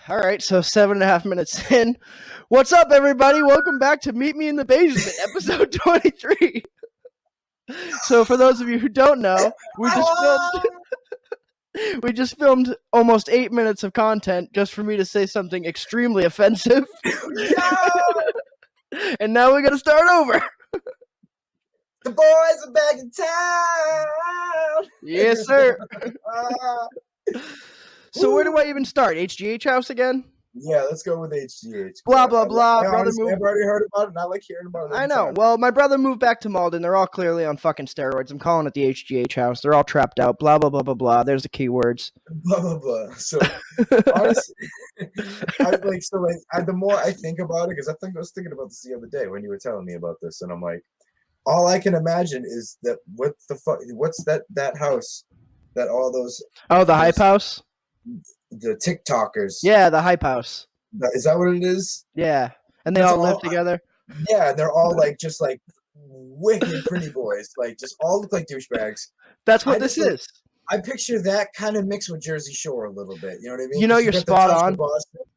All right, so 7.5 minutes in. What's up, everybody? Welcome back to Meet Me in the Basement, episode 23. So, for those of you who don't know, we just filmed almost 8 minutes of content just for me to say something extremely offensive. And now we got to start over. The boys are back in town. Yes, sir. So where do I even start? HGH house again? Yeah, let's go with HGH. Blah, blah, blah. I've already heard about it, and I like hearing about it. I know. Time. Well, my brother moved back to Malden. They're all clearly on fucking steroids. I'm calling it the HGH house. They're all trapped out. Blah, blah, blah, blah, blah. There's the keywords. Blah, blah, blah. So, honestly, the more I think about it, because I was thinking about this the other day when you were telling me about this, and I'm like, all I can imagine is that what the fuck? What's that house? That all those? Oh, the hype house. The TikTokers. Yeah, the hype house. Is that what it is? Yeah, and they all live together. Yeah, they're all just wicked pretty boys. Just all look like douchebags. That's what this is. I picture that kind of mixed with Jersey Shore a little bit. You know what I mean? You know, you're spot on.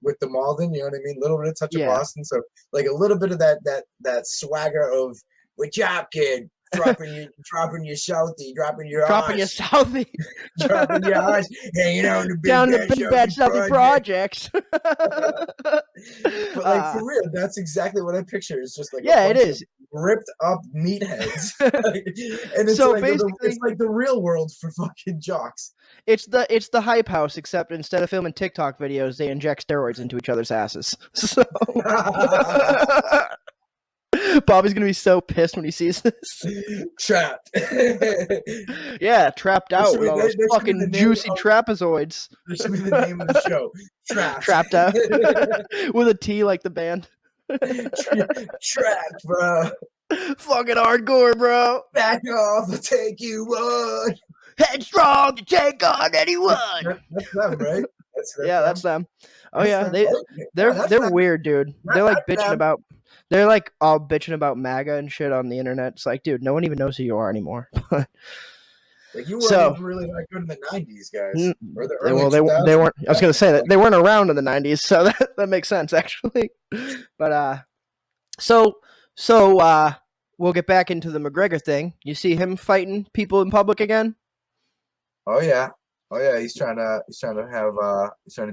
With the Malden, you know what I mean? A little bit of touch of Boston. So a little bit of that swagger of "What's up, kid?" dropping your Southie, dropping your Southie, dropping your ass, hanging out in the big bad Southie projects. But for real, that's exactly what I picture. It's just it is ripped up meatheads, and it's it's like the real world for fucking jocks. It's the hype house, except instead of filming TikTok videos, they inject steroids into each other's asses. So. Bobby's gonna be so pissed when he sees this. Trapped. Yeah, trapped out with all those fucking juicy trapezoids. That should be the name of the show. Trapped out. With a T like the band. Trapped, bro. Fucking hardcore, bro. Back off, I'll take you on. Headstrong to take on anyone. That's them, right? That's them. Oh yeah, they're weird, dude. They're bitching about. They're all bitching about MAGA and shit on the internet. It's dude, no one even knows who you are anymore. You weren't even really that good in the 90s, guys. Or the early they weren't. I was gonna say that they weren't around in the 90s, so that makes sense actually. But so we'll get back into the McGregor thing. You see him fighting people in public again? Oh yeah. He's trying to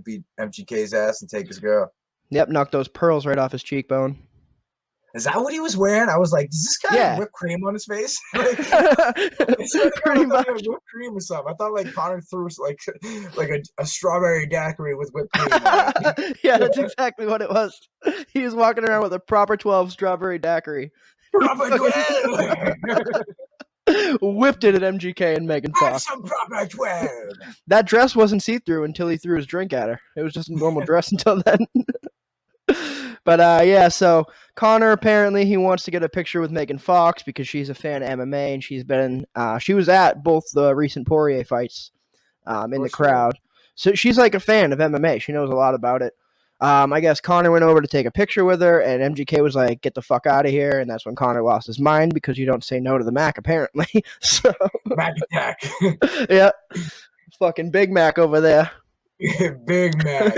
beat MGK's ass and take his girl. Yep, knock those pearls right off his cheekbone. Is that what he was wearing? I was like, does this guy have whipped cream on his face? Pretty much. Whipped cream or something. I thought Conor threw a strawberry daiquiri with whipped cream on it. Yeah, that's exactly what it was. He was walking around with a proper 12 strawberry daiquiri. Proper 12! Whipped it at MGK and Megan Fox. Some proper 12! That dress wasn't see-through until he threw his drink at her. It was just a normal dress until then. But so Conor apparently he wants to get a picture with Megan Fox because she's a fan of MMA and she was at both the recent Poirier fights in the crowd. So she's a fan of MMA. She knows a lot about it. I guess Conor went over to take a picture with her and MGK was like, "Get the fuck out of here." And that's when Conor lost his mind because you don't say no to the Mac apparently. So Mac attack. Yeah. Fucking Big Mac over there. Big Mac.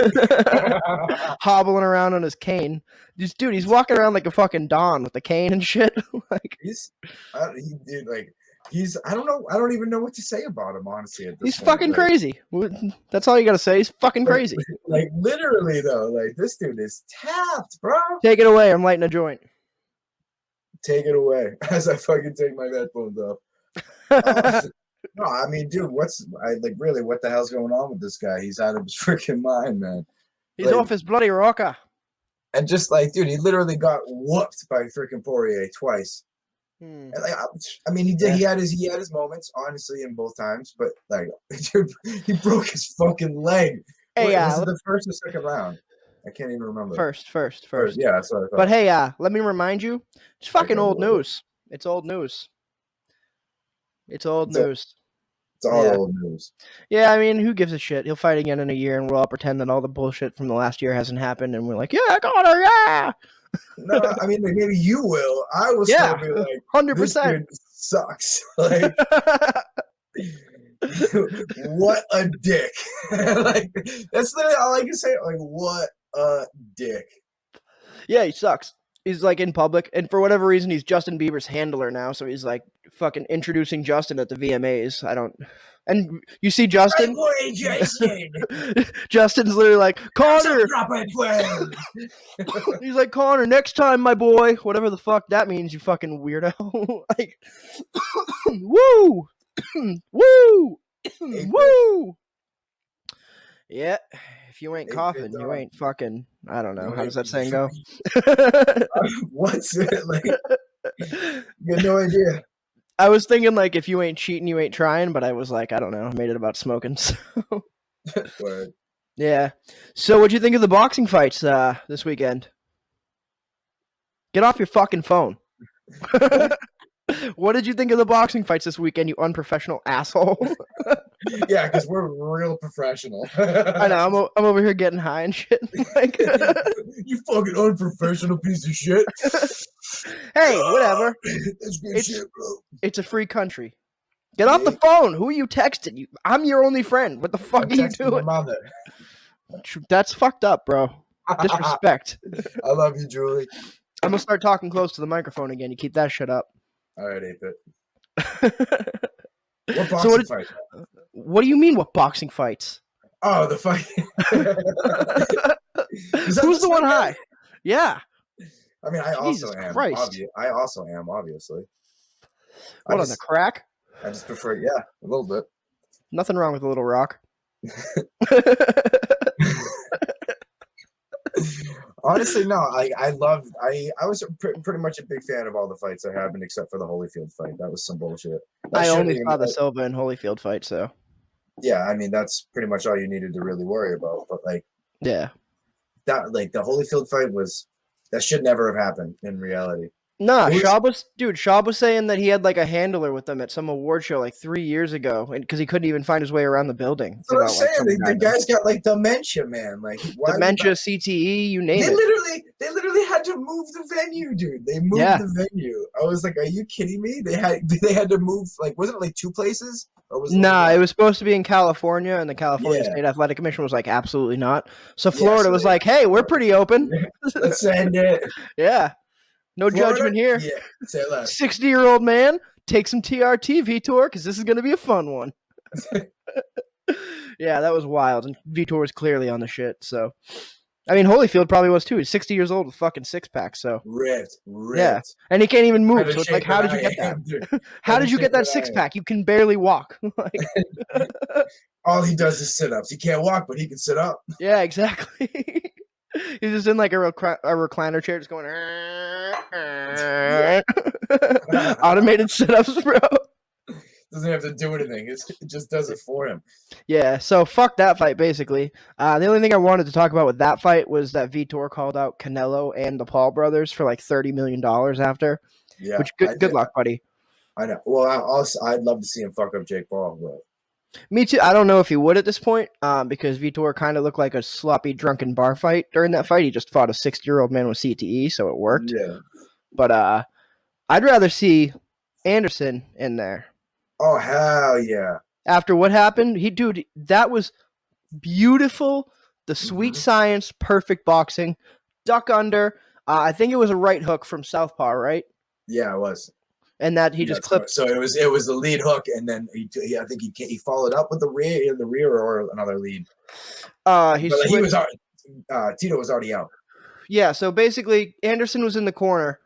Hobbling around on his cane. He's walking around like a fucking Don with the cane and shit. I don't know. I don't even know what to say about him, honestly. At this he's fucking crazy. That's all you gotta say. He's fucking crazy. Literally though, this dude is tapped, bro. Take it away. I'm lighting a joint. Take it away as I fucking take my headphones off. No, I mean, dude, what the hell's going on with this guy? He's out of his freaking mind, man. He's off his bloody rocker. And just dude, he literally got whooped by freaking Poirier twice. And I mean, he did. Yeah. He had his moments, honestly, in both times. But dude, he broke his fucking leg. Hey, was it the first or second round? I can't even remember. First. Yeah, that's what I thought. But hey, let me remind you, it's fucking old news. It's old news. It's old news. It's all old news. Yeah, I mean, who gives a shit? He'll fight again in a year, and we'll all pretend that all the bullshit from the last year hasn't happened, and we're like, yeah, Conor, yeah! No, I mean, maybe you will. I will still be 100%. This dude sucks. What a dick. Like, that's literally all I can say. Like, what a dick. Yeah, he sucks. He's like in public, and for whatever reason, he's Justin Bieber's handler now. So he's like fucking introducing Justin at the VMAs. I don't. And you see Justin. Right boy, Justin. Justin's literally like, Conor. He's He's like, Conor, next time, my boy. Whatever the fuck that means, you fucking weirdo. Like, woo, woo, woo. Yeah. If you ain't coughing, you ain't fucking. I don't know. How does that saying go? What's it like? You have no idea. I was thinking like if you ain't cheating, you ain't trying, but I was like, I don't know. I made it about smoking. So. Word. Yeah. So what'd you think of the boxing fights this weekend? Get off your fucking phone. What did you think of the boxing fights this weekend, you unprofessional asshole? Yeah, because we're real professional. I know. I'm over here getting high and shit. Like, you fucking unprofessional piece of shit. Hey, whatever. That's good shit, bro. It's a free country. Get off the phone. Who are you texting? I'm your only friend. What the fuck are you doing? My mother. That's fucked up, bro. Disrespect. I love you, Julie. I'm gonna start talking close to the microphone again. You keep that shit up. All right, 8-bit. What boxing fight? What do you mean? What boxing fights? Oh, the fight. Who's the one high? Yeah. I mean, I also am. Obviously. What, on the crack? I just prefer, yeah, a little bit. Nothing wrong with a little rock. Honestly, no. I was pretty much a big fan of all the fights that happened except for the Holyfield fight. That was some bullshit. I only saw the Silva and Holyfield fight, so. Yeah, I mean that's pretty much all you needed to really worry about. But like, yeah, that like the Holyfield fight that should never have happened in reality. Nah, Schaub was saying that he had like a handler with them at some award show like 3 years ago, and because he couldn't even find his way around the building. That's what I'm saying. The guy's got like dementia, man. Like dementia, CTE, you name it. They literally had to move the venue, dude. They moved the venue. I was like, are you kidding me? They had to move. Like, wasn't it like 2 places? Or was it was supposed to be in California, and the California State Athletic Commission was like, absolutely not. So Florida was like, hey, we're pretty open. Let's send it. Yeah. No Florida? Judgment here. Yeah, say that. 60-year-old man, take some TRT, Vitor, because this is going to be a fun one. Yeah, that was wild. And Vitor was clearly on the shit. So, I mean, Holyfield probably was too. He's 60 years old with fucking 6-pack. So ripped. Yeah, and he can't even move. So it's like, how did you get that? How did you get that 6-pack? You can barely walk. Like, all he does is sit-ups. He can't walk, but he can sit up. Yeah, exactly. He's just in like a recliner chair, just going. Automated sit-ups, bro. Doesn't have to do anything. It just does it for him. Yeah, so fuck that fight, basically. The only thing I wanted to talk about with that fight was that Vitor called out Canelo and the Paul brothers for like $30 million after. Yeah. Which, good luck, buddy. I know. Well, I'd love to see him fuck up Jake Paul, but... Me too. I don't know if he would at this point, because Vitor kind of looked like a sloppy, drunken bar fight during that fight. He just fought a 60-year-old man with CTE, so it worked. Yeah. But I'd rather see Anderson in there. Oh, hell yeah. After what happened, that was beautiful. The sweet science, perfect boxing. Duck under. I think it was a right hook from southpaw, right? Yeah, it was. And that he just clipped. So it was the lead hook, and then I think he followed up with the rear or another lead. Tito was already out. Yeah, so basically Anderson was in the corner,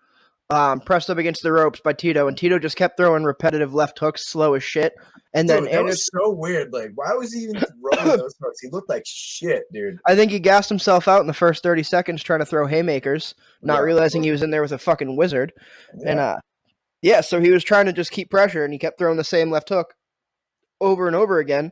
pressed up against the ropes by Tito, and Tito just kept throwing repetitive left hooks, slow as shit. And then Anderson was so weird. Like, why was he even throwing those hooks? He looked like shit, dude. I think he gassed himself out in the first 30 seconds trying to throw haymakers, not realizing he was in there with a fucking wizard. Yeah. And so he was trying to just keep pressure, and he kept throwing the same left hook over and over again.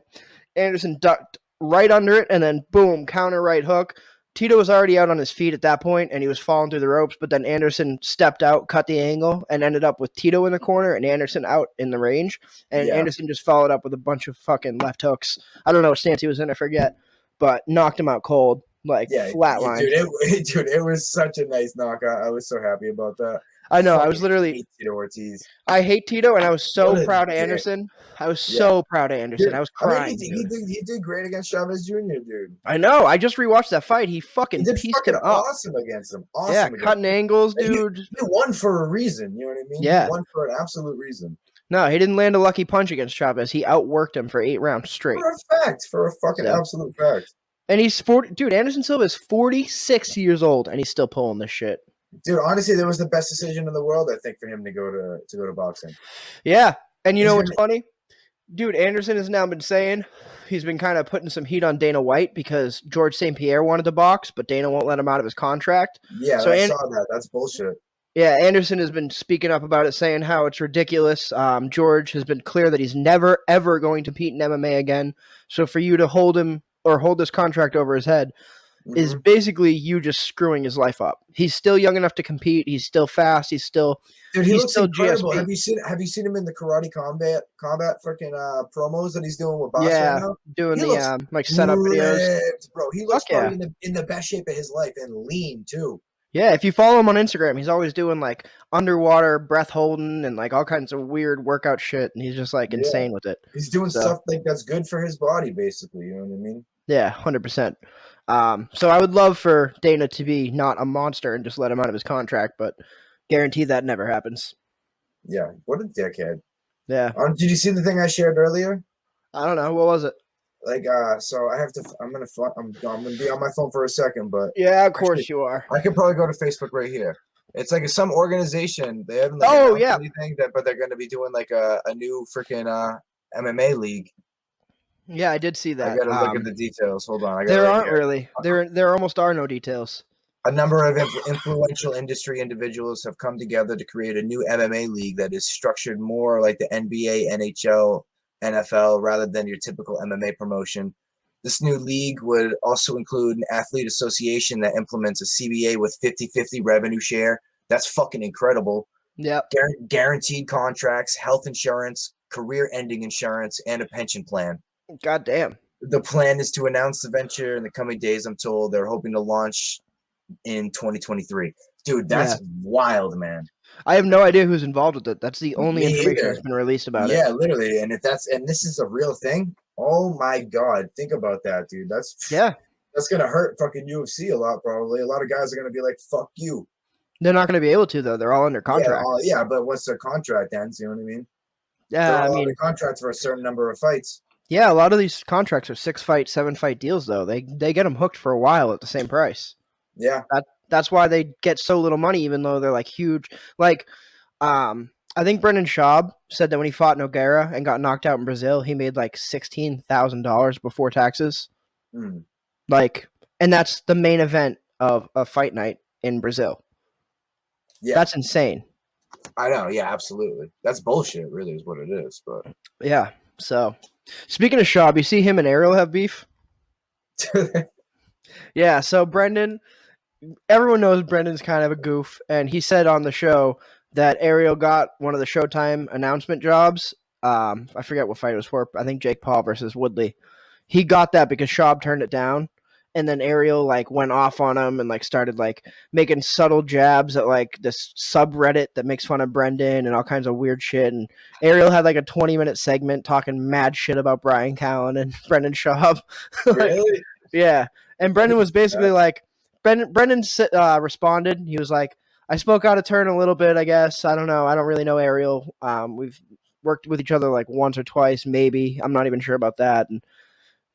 Anderson ducked right under it, and then boom, counter right hook. Tito was already out on his feet at that point, and he was falling through the ropes, but then Anderson stepped out, cut the angle, and ended up with Tito in the corner and Anderson out in the range. And Anderson just followed up with a bunch of fucking left hooks. I don't know what stance he was in, I forget, but knocked him out cold, flatline. Dude, it was such a nice knockout. I was so happy about that. I know. I was Fucking literally. hate Tito Ortiz. I hate Tito, and I was so What a proud of dick. Anderson. I was Yeah. so proud of Anderson. I was I mean, crying. he did great against Chavez Jr., dude. I know. I just rewatched that fight. He He fucking did pieced fucking him up. awesome against him. Yeah, Awesome against cutting him. angles, He dude. won for a reason. You know what I mean? Yeah. He won for an absolute reason. No, he didn't land a lucky punch against Chavez. He outworked him for 8 rounds straight. For a fact. For a fucking absolute fact. And he's 40. Dude, Anderson Silva is 46 years old, and he's still pulling this shit. Dude, honestly, that was the best decision in the world, I think, for him to go to boxing. Yeah. And you know what's funny? Dude, Anderson has now been saying he's been kind of putting some heat on Dana White because George St. Pierre wanted to box, but Dana won't let him out of his contract. Yeah, so I saw that. That's bullshit. Yeah, Anderson has been speaking up about it, saying how it's ridiculous. George has been clear that he's never, ever going to compete in MMA again. So for you to hold him or hold this contract over his head is basically you just screwing his life up. He's still young enough to compete. He's still fast. He's still dude. He looks still incredible. GSP. Have you seen him in the karate combat freaking promos that he's doing with Boss right now? Doing the like setup videos, bro. He looks probably in the best shape of his life and lean too. Yeah, if you follow him on Instagram, he's always doing like underwater breath holding and like all kinds of weird workout shit, and he's just like insane with it. He's doing stuff like that's good for his body, basically. You know what I mean? Yeah, 100%. So I would love for Dana to be not a monster and just let him out of his contract, but guarantee that never happens. Yeah, what a dickhead. Yeah. Did you see the thing I shared earlier? I don't know. What was it? Like, so I have to. I'm gonna be on my phone for a second, but yeah, of course you are. I could probably go to Facebook right here. It's like some organization. They haven't like anything but they're going to be doing like a new freaking MMA league. Yeah, I did see that. I gotta look at the details. Hold on. There aren't really. There almost are no details. A number of influential industry individuals have come together to create a new MMA league that is structured more like the NBA, NHL, NFL, rather than your typical MMA promotion. This new league would also include an athlete association that implements a CBA with 50-50 revenue share. That's fucking incredible. Yeah. Guaranteed contracts, health insurance, career-ending insurance, and a pension plan. God damn. The plan is to announce the venture in the coming days, I'm told. They're hoping to launch in 2023. Dude, that's wild, man. I have no idea who's involved with it. That's the only information that's been released about it. Yeah, literally. And this is a real thing, oh my God. Think about that, dude. That's gonna hurt fucking UFC a lot, probably. A lot of guys are gonna be like, fuck you. They're not gonna be able to, though. They're all under contract. Yeah, but once their contract ends, you know what I mean? Yeah, I mean contracts for a certain number of fights. Yeah, a lot of these contracts are 6-fight, 7-fight deals, though. They get them hooked for a while at the same price. Yeah. That's why they get so little money, even though they're like huge. Like, I think Brendan Schaub said that when he fought Nogueira and got knocked out in Brazil, he made like $16,000 before taxes. Like, and that's the main event of a fight night in Brazil. Yeah, that's insane. I know. Yeah, absolutely. That's bullshit. Really, is what it is. But yeah. So, speaking of Schaub, you see him and Ariel have beef. Yeah. So Brendan, everyone knows Brendan's kind of a goof, and he said on the show that Ariel got one of the Showtime announcement jobs. I forget what fight it was for. I think Jake Paul versus Woodley. He got that because Schaub turned it down. And then Ariel like went off on him and like started like making subtle jabs at like this subreddit that makes fun of Brendan and all kinds of weird shit. And Ariel had like a 20-minute segment talking mad shit about Brian Callen and Brendan Schaub. Really? Yeah. And Brendan was basically like, Brendan responded. He was like, I spoke out of turn a little bit, I guess. I don't know. I don't really know Ariel. We've worked with each other like once or twice, maybe. I'm not even sure about that. And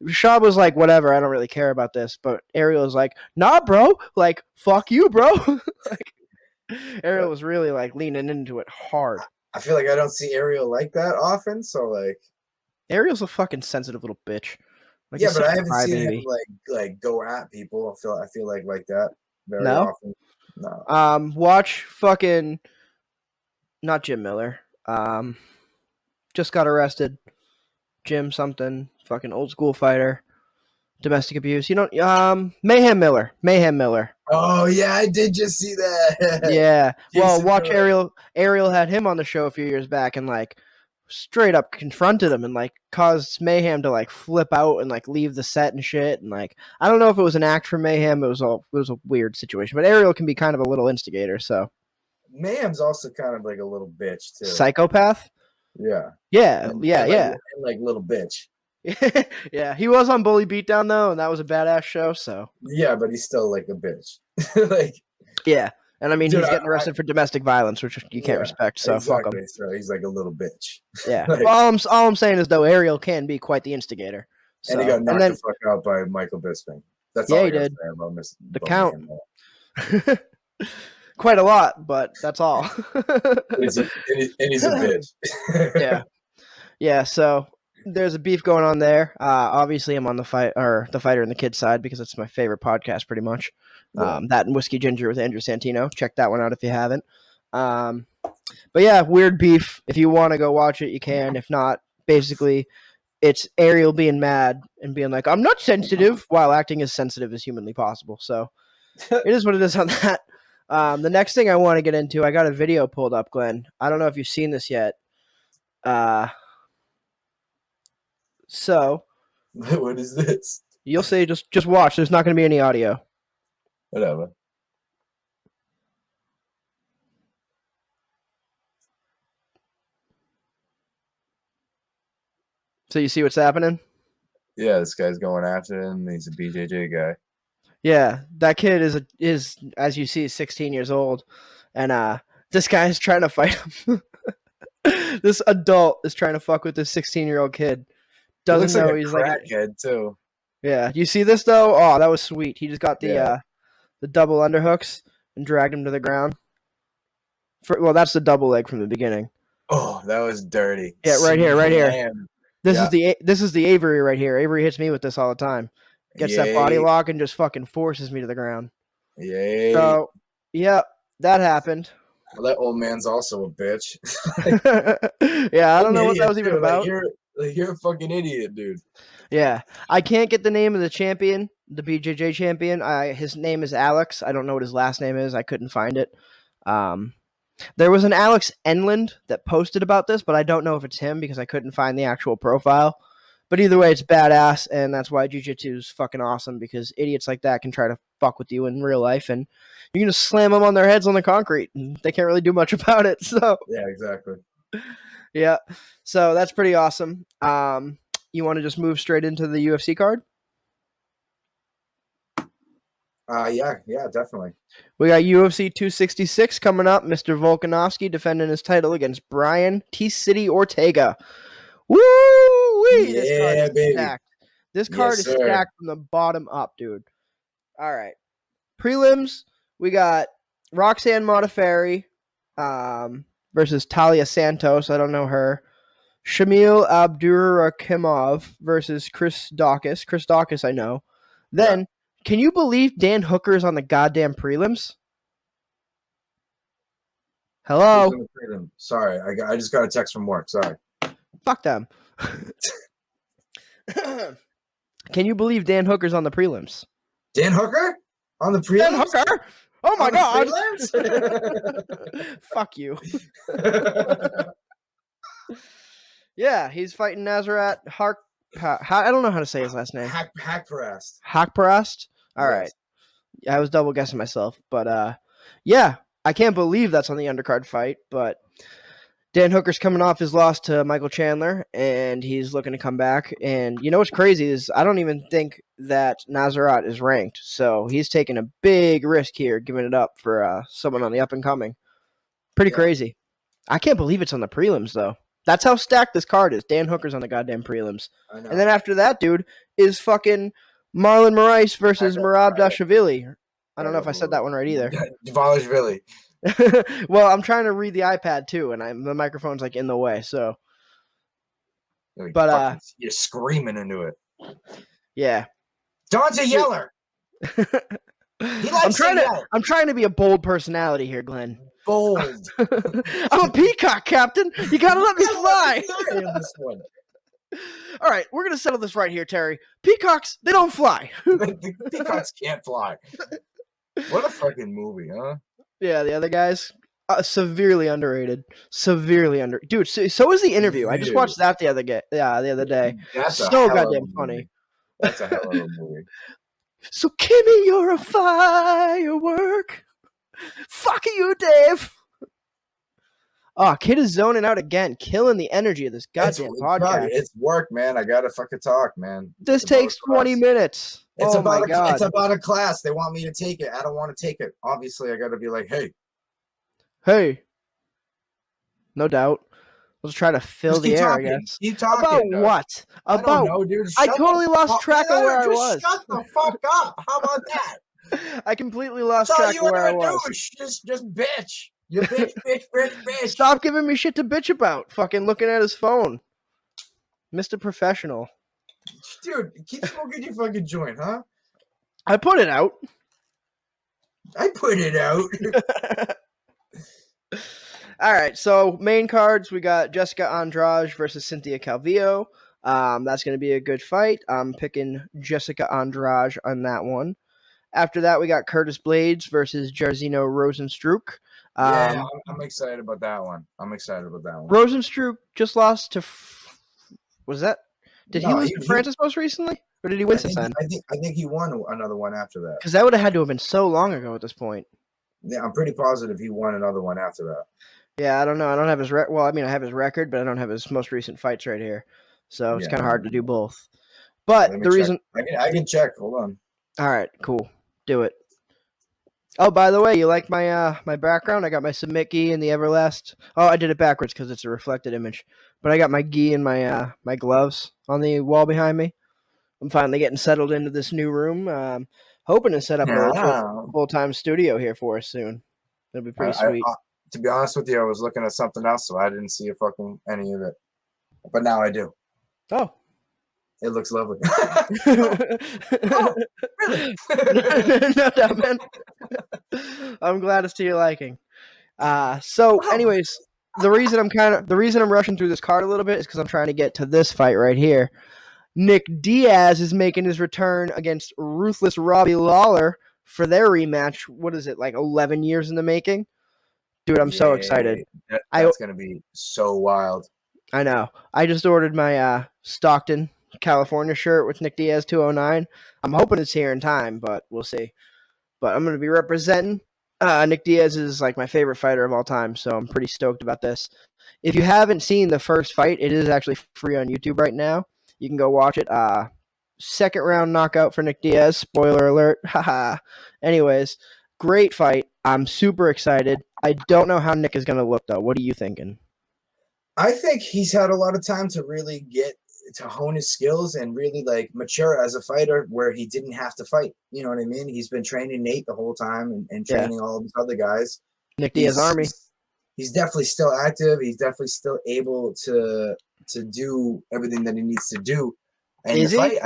Schaub was like, whatever, I don't really care about this. But Ariel was like, nah, bro. Like, fuck you, bro. Like, Ariel was really like leaning into it hard. I feel like I don't see Ariel like that often. So like, Ariel's a fucking sensitive little bitch. Like, yeah, but I haven't seen him like go at people. I feel like that very often. No. Watch fucking not Jim Miller. Just got arrested. Jim something. Fucking old school fighter, domestic abuse. You know, Mayhem Miller. Oh yeah, I did just see that. Yeah. Well, watch Ariel. Ariel had him on the show a few years back and like straight up confronted him and like caused Mayhem to like flip out and like leave the set and shit. And like I don't know if it was an act for Mayhem. It was a weird situation. But Ariel can be kind of a little instigator. So Mayhem's also kind of like a little bitch too. Psychopath. Yeah. Yeah. And like little bitch. Yeah, he was on Bully Beatdown though, and that was a badass show. So yeah, but he's still like a bitch. like yeah, and I mean dude, he's getting arrested for domestic violence, which you can't respect. So exactly. fuck him. So he's like a little bitch. Yeah. Like, all I'm saying is though Ariel can be quite the instigator. So, and he got knocked the fuck out by Michael Bisping. That's all he I gotta did. say about The Count. Quite a lot, but that's all. and he's a bitch. Yeah. So there's a beef going on there. Obviously, I'm on the fighter and the kid side because it's my favorite podcast, pretty much. Yeah. That and Whiskey Ginger with Andrew Santino. Check that one out if you haven't. But yeah, weird beef. If you want to go watch it, you can. If not, basically, it's Ariel being mad and being like, "I'm not sensitive," while acting as sensitive as humanly possible. So it is what it is on that. The next thing I want to get into, I got a video pulled up, Glenn. I don't know if you've seen this yet. So what is this? You'll see. Just watch. There's not going to be any audio. Whatever. So you see what's happening? Yeah, this guy's going after him. He's a BJJ guy. Yeah, that kid is as you see 16 years old, and this guy's trying to fight him. This adult is trying to fuck with this 16-year-old kid. Doesn't know he's like a kid too. Yeah, you see this though? Oh, that was sweet. He just got the double underhooks and dragged him to the ground. Well, that's the double leg from the beginning. Oh, that was dirty. Yeah, right here. This is the Avery right here. Avery hits me with this all the time. Gets that body lock and just fucking forces me to the ground. Yay. So, yeah, that happened. Well, that old man's also a bitch. Yeah, I don't know what that was even about. You're a fucking idiot, dude. Yeah, I can't get the name of the champion, the BJJ champion. His name is Alex. I don't know what his last name is. I couldn't find it. There was an Alex Enland that posted about this, but I don't know if it's him because I couldn't find the actual profile. But either way, it's badass, and that's why jiu-jitsu is fucking awesome, because idiots like that can try to fuck with you in real life, and you can just slam them on their heads on the concrete, and they can't really do much about it. So yeah, exactly. Yeah, so that's pretty awesome. You want to just move straight into the UFC card? Yeah, definitely. We got UFC 266 coming up. Mr. Volkanovski defending his title against Brian T-City Ortega. Woo-wee! Yeah, this card is baby. stacked. This card is stacked from the bottom up, dude. All right. Prelims, we got Roxanne Modafferi versus Talia Santos. I don't know her. Shamil Abdurakhimov versus Chris Daukaus. Chris Daukaus, I know. Then, can you believe Dan Hooker's on the goddamn prelims? Hello? Sorry, I just got a text from work. Sorry. Fuck them. Can you believe Dan Hooker's on the prelims? Dan Hooker? On the prelims? Dan Hooker? Oh my god! Fuck you. Yeah, he's fighting Nasrat I don't know how to say his last name. Hakparast. Hakparast? All right. I was double guessing myself, but yeah, I can't believe that's on the undercard fight, but Dan Hooker's coming off his loss to Michael Chandler, and he's looking to come back. And you know what's crazy is I don't even think that Nasrat is ranked, so he's taking a big risk here, giving it up for someone on the up and coming. Pretty crazy. I can't believe it's on the prelims though. That's how stacked this card is. Dan Hooker's on the goddamn prelims. I know. And then after that, dude, is fucking Marlon Moraes versus Merab Dashvili. I don't know if I said that one right either. Dvalishvili. Well, I'm trying to read the iPad too, and the microphone's like in the way. So, but you're screaming into it. Yeah, Don's a yeller. I'm trying to be a bold personality here, Glenn. Bold. I'm a peacock, Captain. You gotta let me fly. This one. All right, we're gonna settle this right here, Terry. Peacocks, they don't fly. The peacocks can't fly. What a fucking movie, huh? Yeah, the other guys, severely underrated. Dude, so is the interview. I just watched that the other day. That's so goddamn funny. That's a hell of a movie. So, Kimmy, you're a firework. Fuck you, Dave. Oh, kid is zoning out again, killing the energy of this goddamn podcast. It's work, man. I gotta fucking talk, man. This takes 20 minutes. It's my God. It's about a class. They want me to take it. I don't want to take it. Obviously, I gotta be like, hey. No doubt. Let's try to fill the air, I guess. Keep talking. About what? I don't know, dude. I totally lost track of where I was. Shut the fuck up. How about that? I completely lost track of where I was. Just bitch. You bitch. Stop giving me shit to bitch about. Fucking looking at his phone. Mr. Professional. Dude, keep smoking your fucking joint, huh? I put it out. All right, so main cards, we got Jessica Andrade versus Cynthia Calvillo. That's going to be a good fight. I'm picking Jessica Andrade on that one. After that, we got Curtis Blades versus Jairzinho Rozenstruik. Yeah, I'm excited about that one. Rozenstruik just lost to... Was that... Did he lose to Francis most recently? Or did he win since then? I think he won another one after that. Because that would have had to have been so long ago at this point. Yeah, I'm pretty positive he won another one after that. Yeah, I don't know. I don't have his I have his record, but I don't have his most recent fights right here. So it's kind of hard to do both. But the reason... I can check. Hold on. All right, cool. Do it. Oh, by the way, you like my my background? I got my submit gi and the Everlast. Oh, I did it backwards because it's a reflected image. But I got my gi and my my gloves on the wall behind me. I'm finally getting settled into this new room. Hoping to set up a full-time studio here for us soon. It'll be pretty sweet. To be honest with you, I was looking at something else, so I didn't see any of it. But now I do. Oh. It looks lovely. Oh, really? No doubt, man. I'm glad it's to your liking. Anyways, the reason I'm rushing through this card a little bit is because I'm trying to get to this fight right here. Nick Diaz is making his return against ruthless Robbie Lawler for their rematch. What is it, like 11 years in the making? Dude, I'm so excited. That's going to be so wild. I know. I just ordered my Stockton, California shirt with Nick Diaz 209. I'm hoping it's here in time, but we'll see. But I'm going to be representing. Nick Diaz is like my favorite fighter of all time, so I'm pretty stoked about this. If you haven't seen the first fight, it is actually free on YouTube right now. You can go watch it. Second round knockout for Nick Diaz. Spoiler alert. Haha. Anyways, great fight. I'm super excited. I don't know how Nick is going to look, though. What are you thinking? I think he's had a lot of time to really get to hone his skills and really like mature as a fighter where he didn't have to fight. You know what I mean? He's been training Nate the whole time and training all these other guys. Nick Diaz Army. He's definitely still active. He's definitely still able to do everything that he needs to do. And is the fight, he?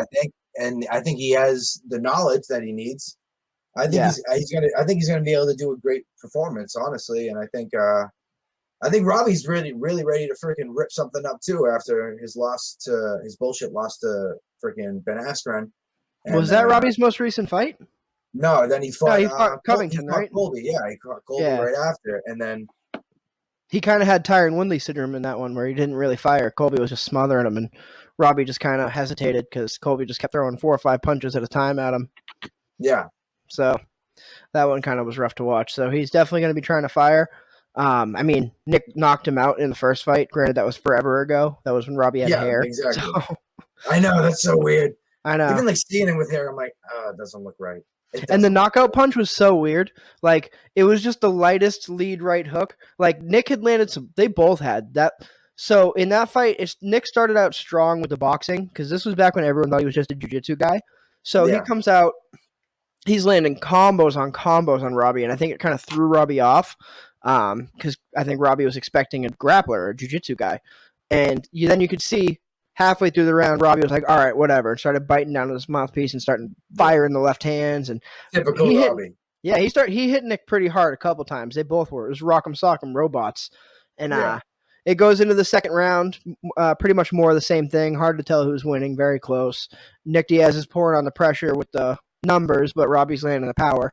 I think he has the knowledge that he needs. I think he's gonna be able to do a great performance, honestly. And I think Robbie's really, really ready to freaking rip something up too after his bullshit loss to freaking Ben Askren. Was that Robbie's most recent fight? No, then he fought Covington, right? Colby. Yeah, he caught Colby right after, and then he kind of had Tyron Woodley syndrome in that one where he didn't really fire. Colby was just smothering him, and Robbie just kind of hesitated because Colby just kept throwing 4 or 5 punches at a time at him. Yeah. So that one kind of was rough to watch. So he's definitely going to be trying to fire. I mean, Nick knocked him out in the first fight. Granted, that was forever ago. That was when Robbie had hair. Exactly. So, I know, that's so weird. I know. Even like seeing him with hair, I'm like, oh, it doesn't look right. And the knockout punch was so weird. Like, it was just the lightest lead right hook. Like, Nick had landed some... They both had that. So, in that fight, Nick started out strong with the boxing, because this was back when everyone thought he was just a jiu-jitsu guy. So, he comes out... He's landing combos on Robbie, and I think it kind of threw Robbie off, because I think Robbie was expecting a grappler or a jiu-jitsu guy. And then you could see... Halfway through the round, Robbie was like, all right, whatever, and started biting down to his mouthpiece and starting firing the left hands. And typical Robbie. Yeah, he hit Nick pretty hard a couple times. They both were. It was rock'em sock'em robots. And it goes into the second round, pretty much more of the same thing. Hard to tell who's winning, very close. Nick Diaz is pouring on the pressure with the numbers, but Robbie's landing the power.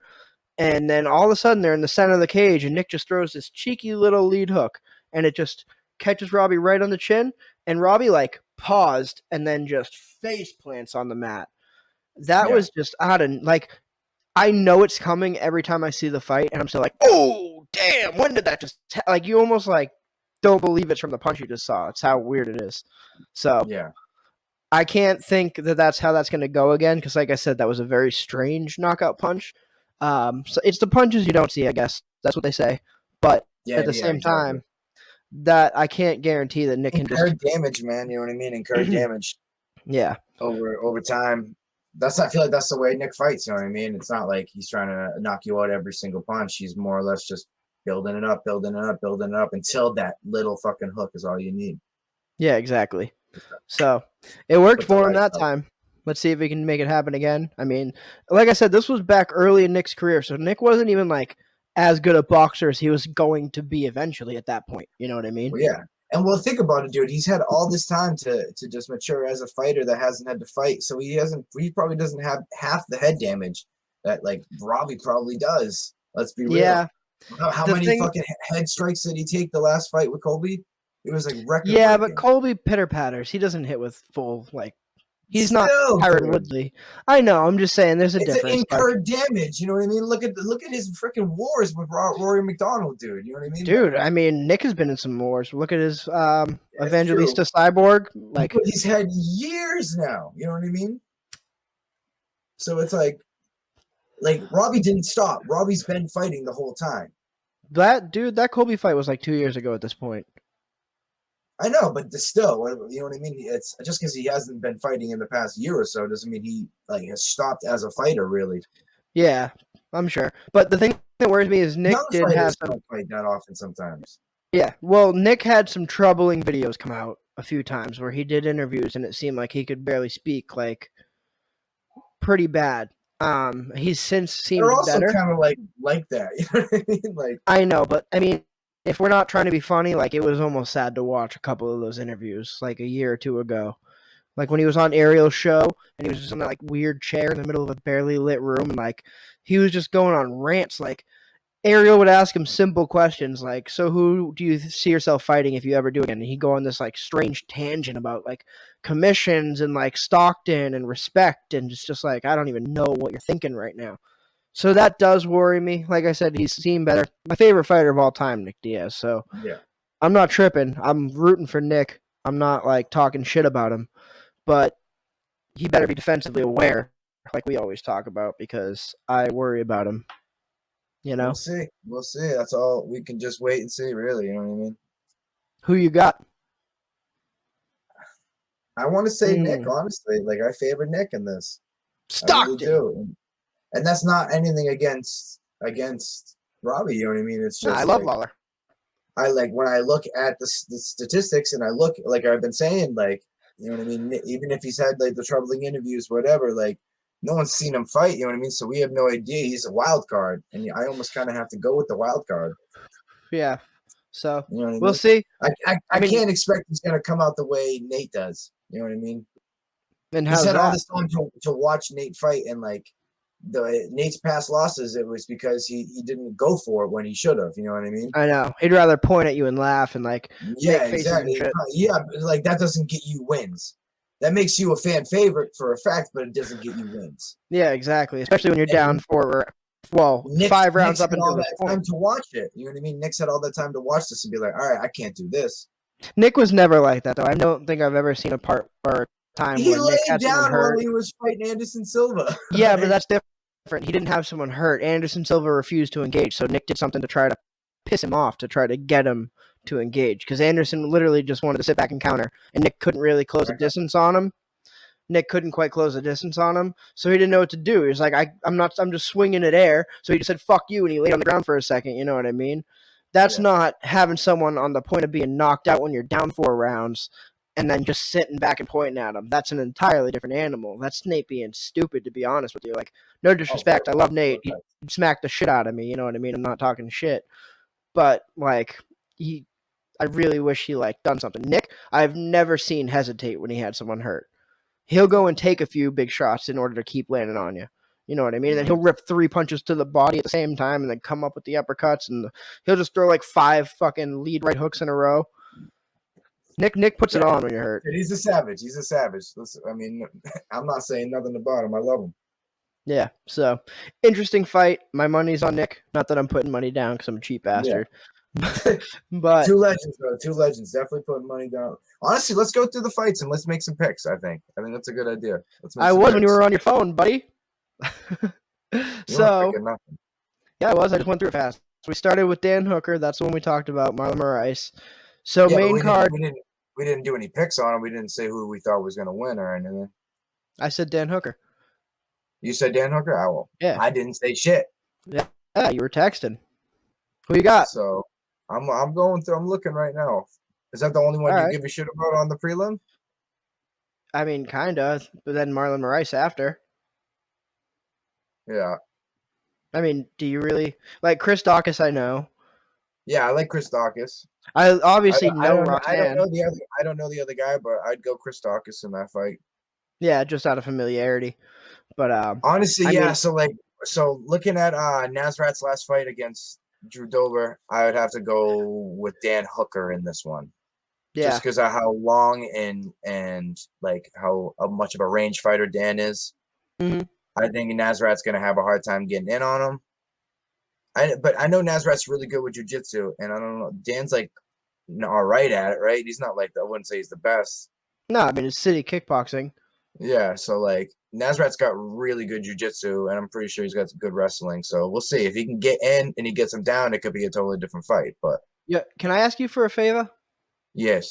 And then all of a sudden, they're in the center of the cage, and Nick just throws this cheeky little lead hook, and it just catches Robbie right on the chin, and Robbie, like, paused and then just face plants on the mat. That was just out of, like, I know it's coming every time I see the fight, and I'm still like, oh damn, when did that just like, you almost like don't believe it's from the punch you just saw. It's how weird it is. So Yeah. I can't think that that's how that's going to go again because, like I said, that was a very strange knockout punch. So it's the punches you don't see, I guess. That's what they say. But at the same exactly. time, that I can't guarantee that Nick can just incurred damage, man. You know what I mean? Incurred damage. Yeah. Over time. I feel like that's the way Nick fights. You know what I mean? It's not like he's trying to knock you out every single punch. He's more or less just building it up until that little fucking hook is all you need. Yeah, exactly. So it worked for him that time. Let's see if he can make it happen again. I mean, like I said, this was back early in Nick's career, so Nick wasn't even like as good a boxer as he was going to be eventually at that point. You know what I mean? Well, yeah. And well, think about it, dude. He's had all this time to just mature as a fighter that hasn't had to fight. So he probably doesn't have half the head damage that like Robbie probably does. Let's be real. Yeah. How many fucking head strikes did he take the last fight with Colby? It was like record. Yeah, but Colby pitter patters. He doesn't hit with full like. He's not Tyron Woodley. I know. I'm just saying there's a difference. It's incurred damage. You know what I mean? Look at his freaking wars with Rory McDonald, dude. You know what I mean? Dude, I mean, Nick has been in some wars. Look at his Evangelista Cyborg. Like he's had years now. You know what I mean? So it's like Robbie didn't stop. Robbie's been fighting the whole time. That Colby fight was like 2 years ago at this point. I know, but still, you know what I mean? It's just because he hasn't been fighting in the past year or so doesn't mean he has stopped as a fighter, really. Yeah, I'm sure. But the thing that worries me is Nick did have some fight that often sometimes. Yeah, well, Nick had some troubling videos come out a few times where he did interviews and it seemed like he could barely speak, like pretty bad. He's since seemed better. They're also kind of like that, you know what I mean? Like I know, but I mean, if we're not trying to be funny, like it was almost sad to watch a couple of those interviews, like a year or two ago. Like when he was on Ariel's show and he was just in that like weird chair in the middle of a barely lit room and like he was just going on rants. Like Ariel would ask him simple questions like, so who do you see yourself fighting if you ever do again? And he'd go on this like strange tangent about like commissions and like Stockton and respect and just like, I don't even know what you're thinking right now. So that does worry me. Like I said, he's seen better. My favorite fighter of all time, Nick Diaz. So yeah, I'm not tripping. I'm rooting for Nick. I'm not like talking shit about him, but he better be defensively aware, like we always talk about, because I worry about him. You know, we'll see. That's all. We can just wait and see, really. You know what I mean? Who you got? I want to say Nick. Honestly, like I favor Nick in this. Stockton. I really do. And that's not anything against Robbie. You know what I mean? It's just I love Lawler. I like when I look at the statistics and I look like I've been saying, like, you know what I mean? Even if he's had like the troubling interviews, whatever, like no one's seen him fight. You know what I mean? So we have no idea. He's a wild card, and I almost kind of have to go with the wild card. Yeah. So you know what I we'll mean? see. I mean, can't expect he's going to come out the way Nate does. You know what I mean? And he's had all this time to watch Nate fight, and like Nate's past losses, it was because he didn't go for it when he should have. You know what I mean? I know. He'd rather point at you and laugh and like make faces exactly. And shit. Yeah, like that doesn't get you wins. That makes you a fan favorite for a fact, but it doesn't get you wins. Yeah, exactly. Especially when you're down 5 rounds up into the time to watch it. You know what I mean? Nick's had all that time to watch this and be like, all right, I can't do this. Nick was never like that, though. I don't think I've ever seen a part or time he where Nick had down hurt. while he was fighting Anderson Silva. Yeah, but that's different. He didn't have someone hurt. Anderson Silva refused to engage, so Nick did something to try to piss him off, to try to get him to engage, because Anderson literally just wanted to sit back and counter, and Nick couldn't really close the distance on him. Nick couldn't quite close the distance on him, so he didn't know what to do. He was like, I'm just swinging at air. So he just said, fuck you, and he laid on the ground for a second, you know what I mean? That's not having someone on the point of being knocked out when you're down 4 rounds and then just sitting back and pointing at him. That's an entirely different animal. That's Nate being stupid, to be honest with you. Like, no disrespect, I love Nate. He smacked the shit out of me, you know what I mean? I'm not talking shit. But, like, I really wish he, like, done something. Nick, I've never seen hesitate when he had someone hurt. He'll go and take a few big shots in order to keep landing on you. You know what I mean? And then he'll rip 3 punches to the body at the same time and then come up with the uppercuts. And he'll just throw like 5 fucking lead right hooks in a row. Nick puts it on when you're hurt. He's a savage. Listen, I mean, I'm not saying nothing about him. I love him. Yeah, so interesting fight. My money's on Nick. Not that I'm putting money down because I'm a cheap bastard. But Two legends, though. Two legends. Definitely putting money down. Honestly, let's go through the fights and let's make some picks. I think that's a good idea. Let's make I some was picks. when you were on your phone, buddy. You weren't So picking nothing. yeah, I was. I just went through it fast. So we started with Dan Hooker. That's the one we talked about. Marlon Moraes. So Yeah, but main card. we didn't do any picks on him. We didn't say who we thought was going to win or anything. I said Dan Hooker. You said Dan Hooker. Yeah. I didn't say shit. Yeah, you were texting. Who you got? So I'm going through. I'm looking right now. Is that the only one you give a shit about on the prelim? I mean, kinda. But then Marlon Moraes after. Yeah. I mean, do you really like Chris Daukaus? I know. Yeah, I like Chris Daukaus. I obviously know I Roxanne. don't know the other guy, but I'd go Chris Daukaus in that fight. Yeah, just out of familiarity. But honestly, yeah. So looking at Nasrat's last fight against Drew Dober, I would have to go with Dan Hooker in this one. Yeah. Just because of how long and like how much of a range fighter Dan is. Mm-hmm. I think Nasrat's gonna have a hard time getting in on him. But I know Nasrat's really good with jiu-jitsu, and I don't know. Dan's like all right at it, right? He's not like I wouldn't say he's the best. No, I mean it's city kickboxing. Yeah, so like Nasrat's got really good jiu-jitsu, and I'm pretty sure he's got good wrestling. So we'll see if he can get in and he gets him down. It could be a totally different fight. But yeah, can I ask you for a favor? Yes.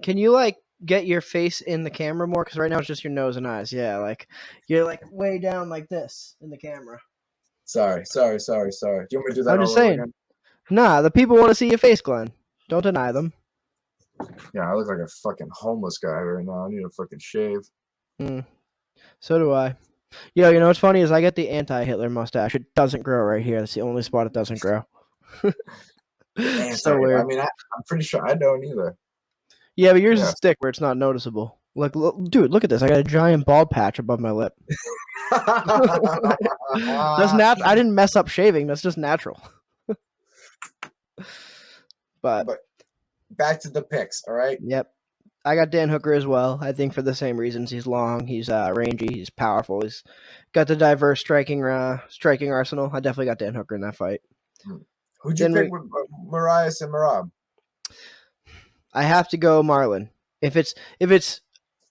Can you like get your face in the camera more? Because right now it's just your nose and eyes. Yeah, like you're like way down like this in the camera. Sorry. Do you want me to do that I'm just saying. Again? Nah, the people want to see your face, Glenn. Don't deny them. Yeah, I look like a fucking homeless guy right now. I need a fucking shave. So do I. You know what's funny is I get the anti-Hitler mustache. It doesn't grow right here. That's the only spot it doesn't grow. So weird. I mean, I'm pretty sure I don't either. Yeah, but yours is thick where it's not noticeable. Look, dude, look at this. I got a giant bald patch above my lip. That's natural. I didn't mess up shaving. That's just natural. But back to the picks, all right? Yep. I got Dan Hooker as well. I think for the same reasons. He's long, he's rangy, he's powerful. He's got the diverse striking arsenal. I definitely got Dan Hooker in that fight. Who'd you pick with Moraes and M.M.I.T.B? I have to go Marlon. If it's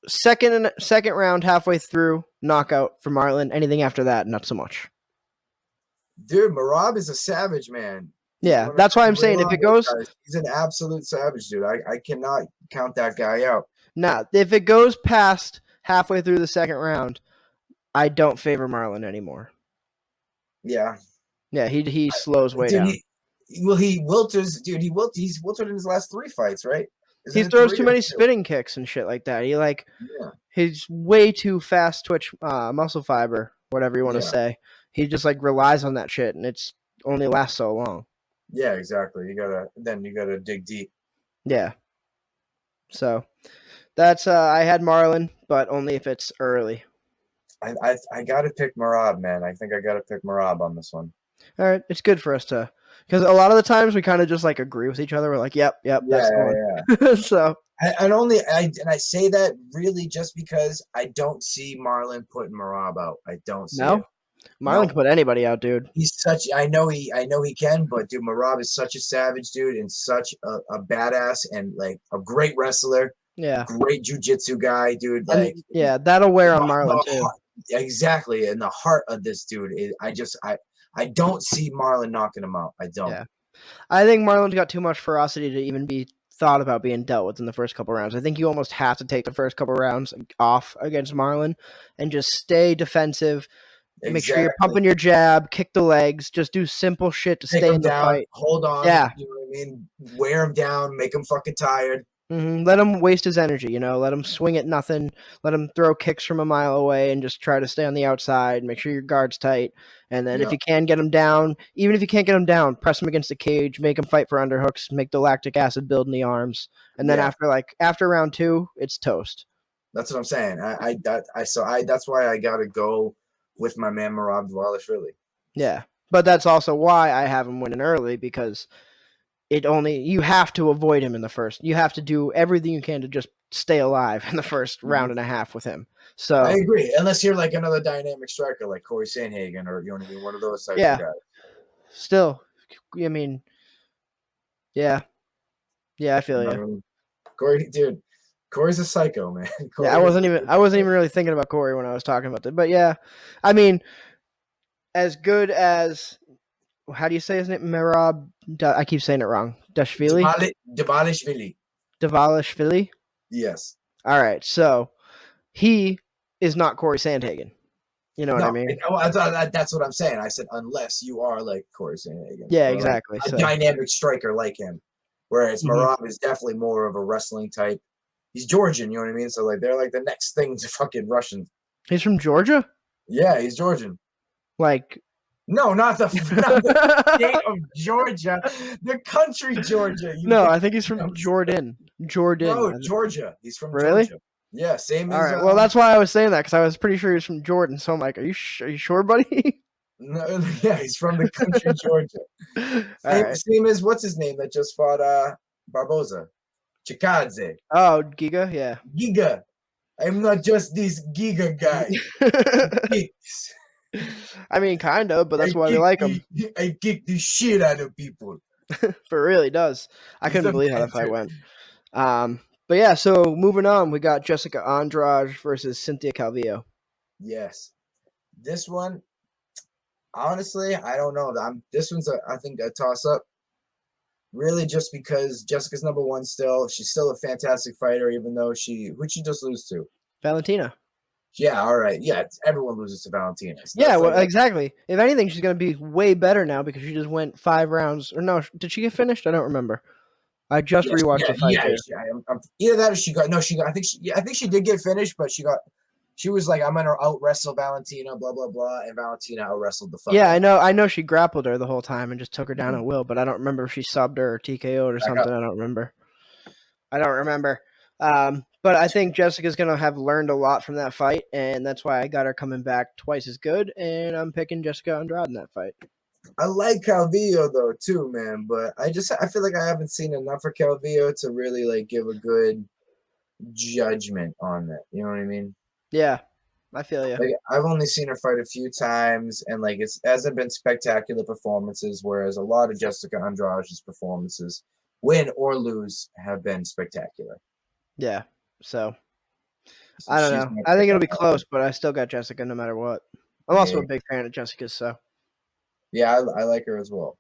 second round halfway through knockout for Marlon, anything after that, not so much. Dude, M.M.I.T.B is a savage, man. Yeah, that's why I'm saying if it goes, he's an absolute savage, dude. I cannot count that guy out. Nah, if it goes past halfway through the second round, I don't favor Marlon anymore. Yeah. Yeah, he slows way down. He wilters, dude. He's wiltered in his last 3 fights, right? He throws too many spinning kicks and shit like that. He's way too fast twitch muscle fiber, whatever you want to say. He just like relies on that shit, and it's only lasts so long. Yeah, exactly. You gotta dig deep. Yeah. So that's I had Marlon, but only if it's early. I gotta pick M.M.I.T.B, man. I think I gotta pick M.M.I.T.B on this one. All right, it's good for us to, because a lot of the times we kind of just like agree with each other. We're like, yep, that's the one. So I say that really just because I don't see Marlon putting M.M.I.T.B out. I don't see it. Marlon can put anybody out, dude. He's such. I know he can, but dude, M.M.I.T.B is such a savage dude and such a badass and like a great wrestler. Yeah, great jiu-jitsu guy, dude. Like, yeah, that'll wear on Marlon too. Exactly, and the heart of this dude is. I don't see Marlon knocking him out. I don't. Yeah, I think Marlon's got too much ferocity to even be thought about being dealt with in the first couple rounds. I think you almost have to take the first couple rounds off against Marlon and just stay defensive. Exactly. Make sure you're pumping your jab, kick the legs, just do simple shit to stay in the fight. Hold on. Yeah. You know what I mean? Wear him down, make him fucking tired. Let him waste his energy, let him swing at nothing. Let him throw kicks from a mile away and just try to stay on the outside. Make sure your guard's tight. And then if you can get him down, even if you can't get him down, press him against the cage, make him fight for underhooks, make the lactic acid build in the arms. And then after round 2, it's toast. That's what I'm saying. That's why I got to go with my man Merab Dvalishvili. Yeah. But that's also why I have him winning early, because you have to avoid him in the first. You have to do everything you can to just stay alive in the first round and a half with him. So I agree, unless you're like another dynamic striker like Corey Sandhagen or one of those types of guys. Still, I mean, Yeah. Yeah, I feel you. Corey, dude, Corey's a psycho, man. Yeah, I wasn't even really thinking about Corey when I was talking about that. But yeah, I mean, as good as how do you say his name? Merab. I keep saying it wrong. Dashvili. Dabalishvili. Davalishvili. Yes. All right, so he is not Corey Sandhagen. You know what I mean? I thought that's what I'm saying. I said unless you are like Corey Sandhagen. Yeah, or exactly. Like a dynamic striker like him. Whereas Merab is definitely more of a wrestling type. He's Georgian, you know what I mean? So like they're like the next thing to fucking Russians. He's from Georgia? Yeah, he's Georgian. Like no, not the state of Georgia, the country Georgia. No, I think he's from Jordan. No, Georgia. He's from really? Georgia. Yeah, same All as. right. Well, that's why I was saying that because I was pretty sure he was from Jordan. So I'm like, are you sure, buddy? No, yeah, he's from the country Georgia. Same as what's his name that just fought Barboza, Chikadze. Oh, Giga, yeah. Giga. I'm not just this Giga guy. I mean, kind of, but that's why we like him. I kick the shit out of people. For real, he does. I couldn't believe how that fight went. But yeah, so moving on, we got Jessica Andrade versus Cynthia Calvillo. Yes. This one, honestly, I don't know. This one's, I think, a toss-up. Really, just because Jessica's number one still. She's still a fantastic fighter, even though who'd she just lose to? Valentina. Yeah, all right. Yeah, everyone loses to Valentina. So yeah, well, exactly. If anything, she's going to be way better now because she just went 5 rounds. Or no, did she get finished? I don't remember. I just rewatched the fight. Either that or she got. I think she did get finished, but she was like, I'm gonna out wrestle Valentina, blah blah blah, and Valentina out wrestled the fuck. Yeah, I know she grappled her the whole time and just took her down at will, but I don't remember if she subbed her or TKO'd or something. I don't remember. But I think Jessica's gonna have learned a lot from that fight, and that's why I got her coming back twice as good, and I'm picking Jessica Andrade in that fight. I like Calvillo though too, man, but I feel like I haven't seen enough of Calvillo to really like give a good judgment on that. You know what I mean? Yeah, I feel you. Like, I've only seen her fight a few times, and like it hasn't been spectacular performances. Whereas a lot of Jessica Andrade's performances, win or lose, have been spectacular. Yeah, so I don't know. I think it'll be close, but I still got Jessica no matter what. I'm also a big fan of Jessica's, so. Yeah, I like her as well.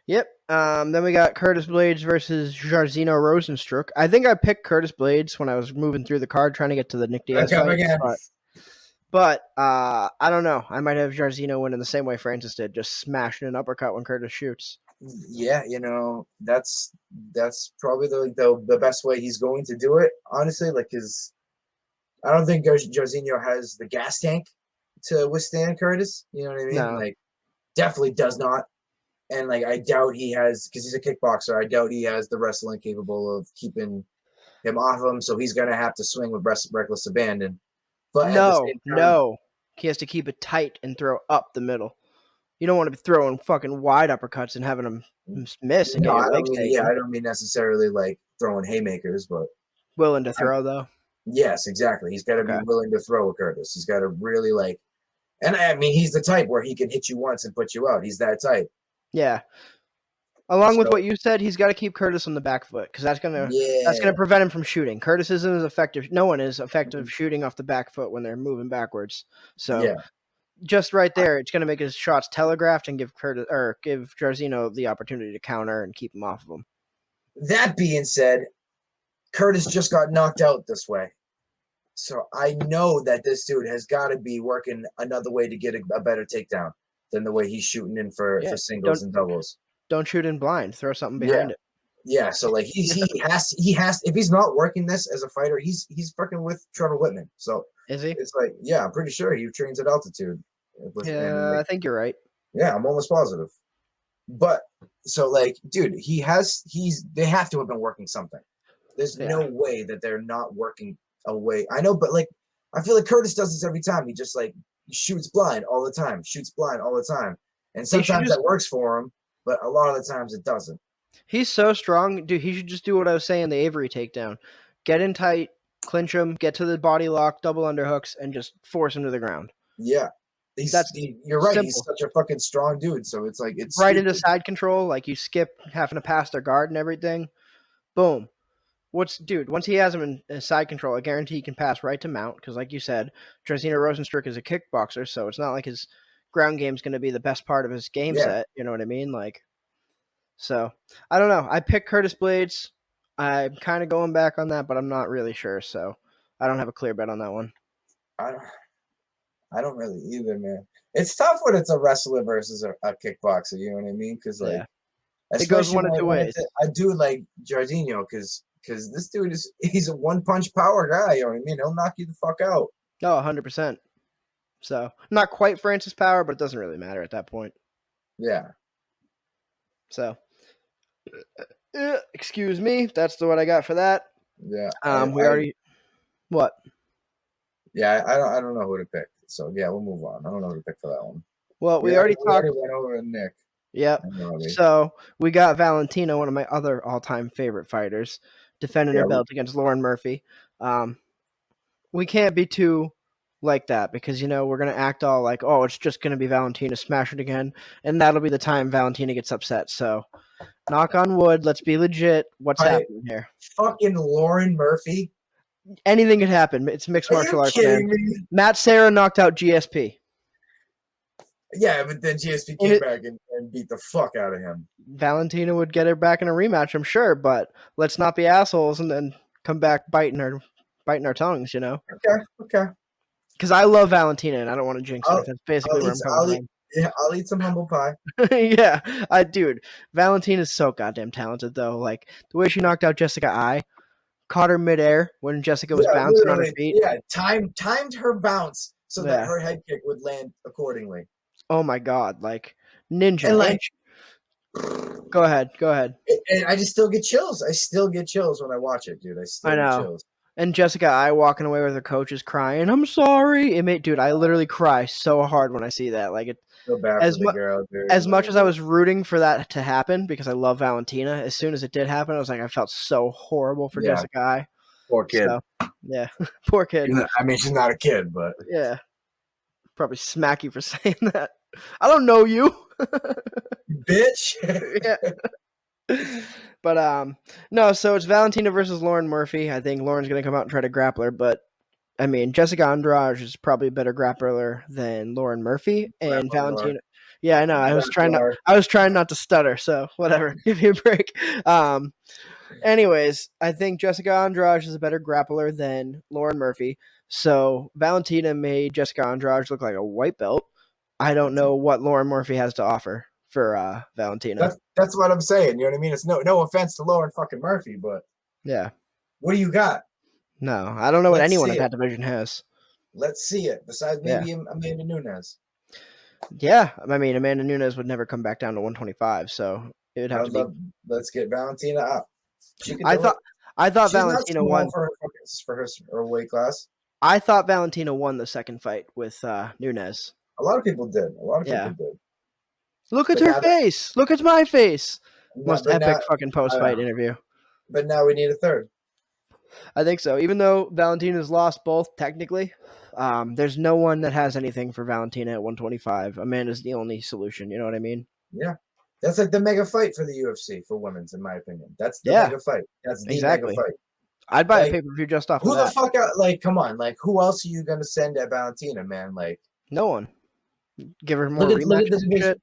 Yep. Then we got Curtis Blades versus Jairzinho Rozenstruik. I think I picked Curtis Blades when I was moving through the card trying to get to the Nick Diaz fight. But I don't know. I might have Jairzinho win in the same way Francis did, just smashing an uppercut when Curtis shoots. Yeah, that's probably the best way he's going to do it. Honestly, I don't think Jairzinho has the gas tank to withstand Curtis. You know what I mean? No. Like, definitely does not. And like, I doubt he has, because he's a kickboxer. I doubt he has the wrestling capable of keeping him off him. So he's gonna have to swing with reckless abandon. But no, he has to keep it tight and throw up the middle. You don't want to be throwing fucking wide uppercuts and having them miss and get your legs taken. I don't mean necessarily like throwing haymakers, but willing to throw though. Yes, exactly. He's got to be willing to throw a Curtis. He's got to really like, and I mean, he's the type where he can hit you once and put you out. He's that type. Yeah. Along with what you said, he's got to keep Curtis on the back foot because that's gonna prevent him from shooting. Curtis isn't as effective. No one is effective shooting off the back foot when they're moving backwards. So just right there, it's gonna make his shots telegraphed and give Jairzinho the opportunity to counter and keep him off of him. That being said, Curtis just got knocked out this way. So I know that this dude has got to be working another way to get a better takedown than the way he's shooting in for singles and doubles. Don't shoot in blind. Throw something behind it. Yeah, so like he has if he's not working this as a fighter, he's fucking with Trevor Whitman. So is he? It's like, yeah, I'm pretty sure he trains at altitude. I think you're right. Yeah, I'm almost positive. But so like, dude, they have to have been working something. There's no way that they're not working a way. I know, but like, I feel like Curtis does this every time. He just like shoots blind all the time, and sometimes that works for him, but a lot of the times it doesn't. He's so strong, dude. He should just do what I was saying, the Avery takedown. Get in tight, clinch him, get to the body lock, double underhooks, and just force him to the ground. Yeah, you're right. simple. He's such a fucking strong dude. So it's like it's right stupid. into side control. Like you skip having to pass their guard and everything. Boom. Once he has him in side control, I guarantee he can pass right to mount. Because like you said, Drazina Rosenstruck is a kickboxer, so it's not like his ground game is going to be the best part of his game set. You know what I mean? Like, so I don't know. I picked Curtis Blades. I'm kind of going back on that, but I'm not really sure. So I don't have a clear bet on that one. I don't really either, man. It's tough when it's a wrestler versus a kickboxer. You know what I mean? Because like, it goes one of two ways. I do like Jardineau because this dude he's a one punch power guy. You know what I mean? He'll knock you the fuck out. Oh, 100%. So not quite Francis Power, but it doesn't really matter at that point. Yeah. So, excuse me. That's what I got for that. Yeah. What? Yeah, I don't know who to pick. So yeah, we'll move on. I don't know who to pick for that one. Well, we already talked. Went over Nick. Yep. So we got Valentina, one of my other all-time favorite fighters, defending her belt against Lauren Murphy. We can't be too like that because, we're going to act all like, oh, it's just going to be Valentina smash it again. And that'll be the time Valentina gets upset. So knock on wood. Let's be legit. What's happening here? Fucking Lauren Murphy. Anything could happen. It's mixed martial arts, man. Matt Serra knocked out GSP. Yeah, but then GSP came back and beat the fuck out of him. Valentina would get her back in a rematch, I'm sure, but let's not be assholes and then come back biting our tongues, Okay. Because I love Valentina and I don't want to jinx her. That's basically where I'm coming from. Yeah, I'll eat some humble pie. Yeah, dude, Valentina's so goddamn talented though. Like the way she knocked out Jessica I, caught her midair when Jessica was bouncing on her feet. Yeah, timed her bounce so that her head kick would land accordingly. Oh my god, like ninja. And go ahead. And I just still get chills. I still get chills when I watch it, dude. I know. Get chills. And Jessica I walking away with her coach is crying. I'm sorry. Dude, I literally cry so hard when I see that. Like it. Feel bad for the girl, dude. As much as I was rooting for that to happen because I love Valentina, as soon as it did happen, I was like, I felt so horrible for Jessica I. Poor kid. So, yeah, poor kid. I mean, she's not a kid, but yeah, probably smack you for saying that. I don't know you, bitch. Yeah. But no. So it's Valentina versus Lauren Murphy. I think Lauren's gonna come out and try to grapple her, but I mean, Jessica Andrade is probably a better grappler than Lauren Murphy, and Valentina. Yeah, I know. I was trying not to stutter, so whatever. Give me a break. Anyways, I think Jessica Andrade is a better grappler than Lauren Murphy. So Valentina made Jessica Andrade look like a white belt. I don't know what Lauren Murphy has to offer for Valentina. That's what I'm saying. You know what I mean? It's no offense to Lauren fucking Murphy, but yeah. What do you got? No, I don't know what anyone in that division has. Let's see it. Besides maybe Amanda Nunes. Yeah, I mean Amanda Nunes would never come back down to 125, so it would have to be. Let's get Valentina up. I thought Valentina won for her weight class. I thought Valentina won the second fight with Nunes. A lot of people did. Look at her face. Look at my face. Most epic fucking post-fight interview. But now we need a third. I think so. Even though Valentina's lost both technically, there's no one that has anything for Valentina at 125. Amanda's the only solution. You know what I mean? Yeah. That's like the mega fight for the UFC for women's, in my opinion. That's the mega fight. That's the mega fight. I'd buy a pay-per-view just off of that. Who the fuck out? Like, come on. Like, who else are you going to send at Valentina, man? Like, no one. Give her more rematches and shit.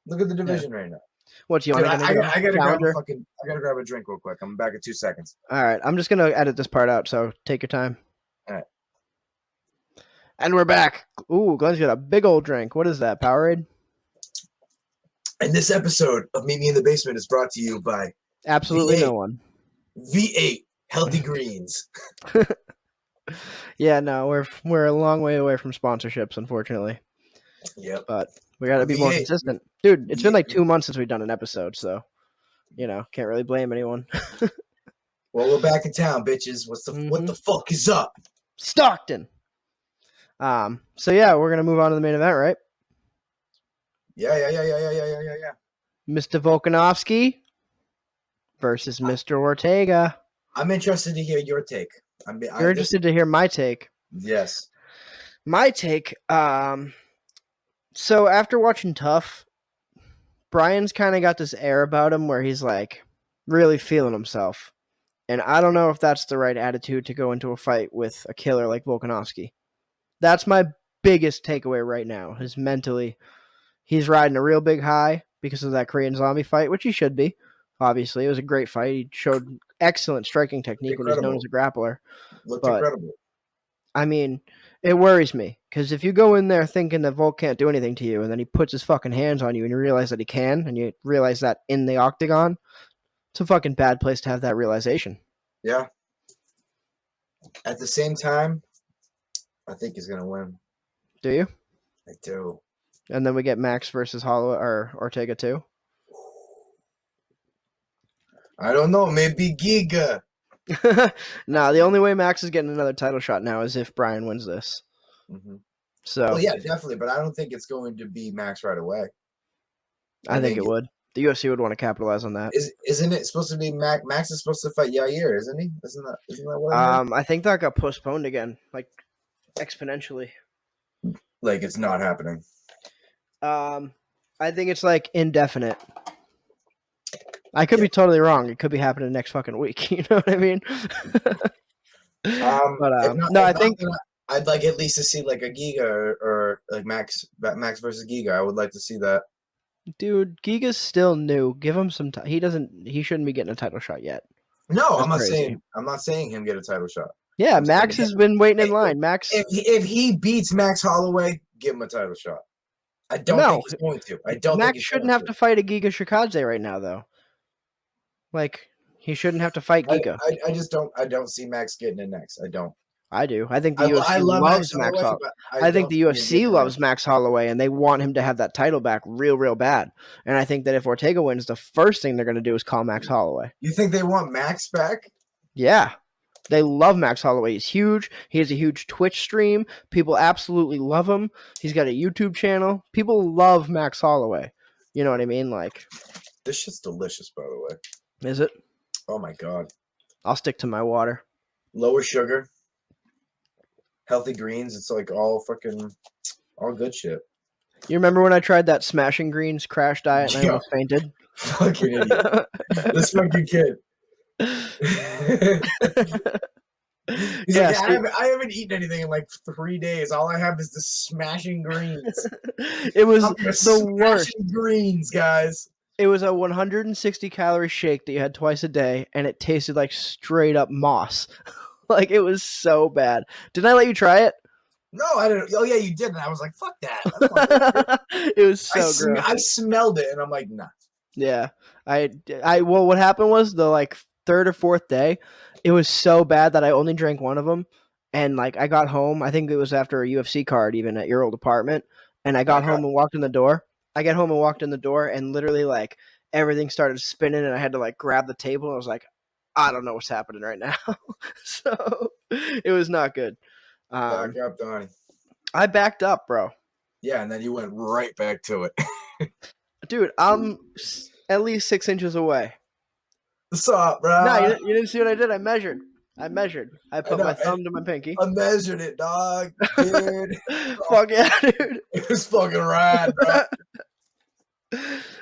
Look at the division right now. What, you want to I gotta grab a drink real quick. I'm back in 2 seconds. All right. I'm just going to edit this part out, so take your time. All right. And we're back. Ooh, Glenn's got a big old drink. What is that, Powerade? And this episode of Meet Me in the Basement is brought to you by absolutely no one. V8 Healthy Greens. Yeah, no, we're a long way away from sponsorships, unfortunately. Yeah, but we got to be more consistent, dude. It's been like 2 months since we've done an episode, so can't really blame anyone. Well, we're back in town, bitches. What the fuck is up, Stockton? So yeah, we're gonna move on to the main event, right? Yeah. Mr. Volkanovski versus Mr. Ortega. I'm interested to hear your take. You're interested to hear my take? Yes. My take, So after watching Tough, Brian's kind of got this air about him where he's like really feeling himself. And I don't know if that's the right attitude to go into a fight with a killer like Volkanovski. That's my biggest takeaway right now. Is mentally, he's riding a real big high because of that Korean Zombie fight, which he should be. Obviously, it was a great fight. He showed excellent striking technique when he's known as a grappler. Looked But incredible. I mean, it worries me because if you go in there thinking that Volk can't do anything to you, and then he puts his fucking hands on you, and you realize that he can, and you realize that in the octagon, it's a fucking bad place to have that realization. Yeah. At the same time, I think he's gonna win. Do you? I do. And then we get Max versus Holloway or Ortega too. I don't know. Maybe Giga. No, the only way Max is getting another title shot now is if Brian wins this. Mm-hmm. So, well, yeah, definitely, but I don't think it's going to be Max right away. I think it would. The UFC would want to capitalize on that. Isn't it supposed to be Max? Max is supposed to fight Yair, isn't he? Isn't that what? I think that got postponed again, like exponentially. Like it's not happening. I think it's like indefinite. I could be totally wrong. It could be happening next fucking week. You know what I mean? No, I think I'd like at least to see like a Giga or like Max versus Giga. I would like to see that. Dude, Giga's still new. Give him some time. He shouldn't be getting a title shot yet. No, I'm not saying him get a title shot. Yeah, Max has been waiting in line. Max, if he beats Max Holloway, give him a title shot. I don't think he's going to. I don't. Max shouldn't have to fight a Giga Shikadze right now, though. Like he shouldn't have to fight Giga. I just don't. I don't see Max getting it next. I don't. I do. I think the UFC loves Max Holloway. I think the UFC loves Max Holloway, and they want him to have that title back real bad. And I think that if Ortega wins, the first thing they're going to do is call Max Holloway. You think they want Max back? Yeah. They love Max Holloway. He's huge. He has a huge Twitch stream. People absolutely love him. He's got a YouTube channel. People love Max Holloway. You know what I mean? Like, this shit's delicious, by the way. Is it? Oh my god. I'll stick to my water. Lower sugar. Healthy greens. It's like all good shit. You remember when I tried that Smashing Greens crash diet and I almost fainted? Fucking idiot. This fucking kid. He's like, I haven't eaten anything in like 3 days. All I have is the Smashing Greens. It was the worst. Greens, guys. It was a 160 calorie shake that you had twice a day, and it tasted like straight up moss. Like, it was so bad. Didn't I let you try it? No, I didn't. Oh, yeah, you did. And I was like, fuck that. It was so gross. I smelled it, and I'm like, nah. Yeah. Well, what happened was the, like, third or fourth day, it was so bad that I only drank one of them. And, like, I got home. I think it was after a UFC card, even at your old apartment. And I got home and walked in the door. I got home and walked in the door, and literally, like, everything started spinning, and I had to, like, grab the table. And I was like, I don't know what's happening right now. So it was not good. Back up, Donnie. I backed up, bro. Yeah, and then you went right back to it. Dude, I'm at least 6 inches away. What's up, bro? No, you didn't see what I did. I measured. I put my thumb to my pinky. I measured it, dog. Dude. Fuck yeah, dude. It was fucking rad, bro.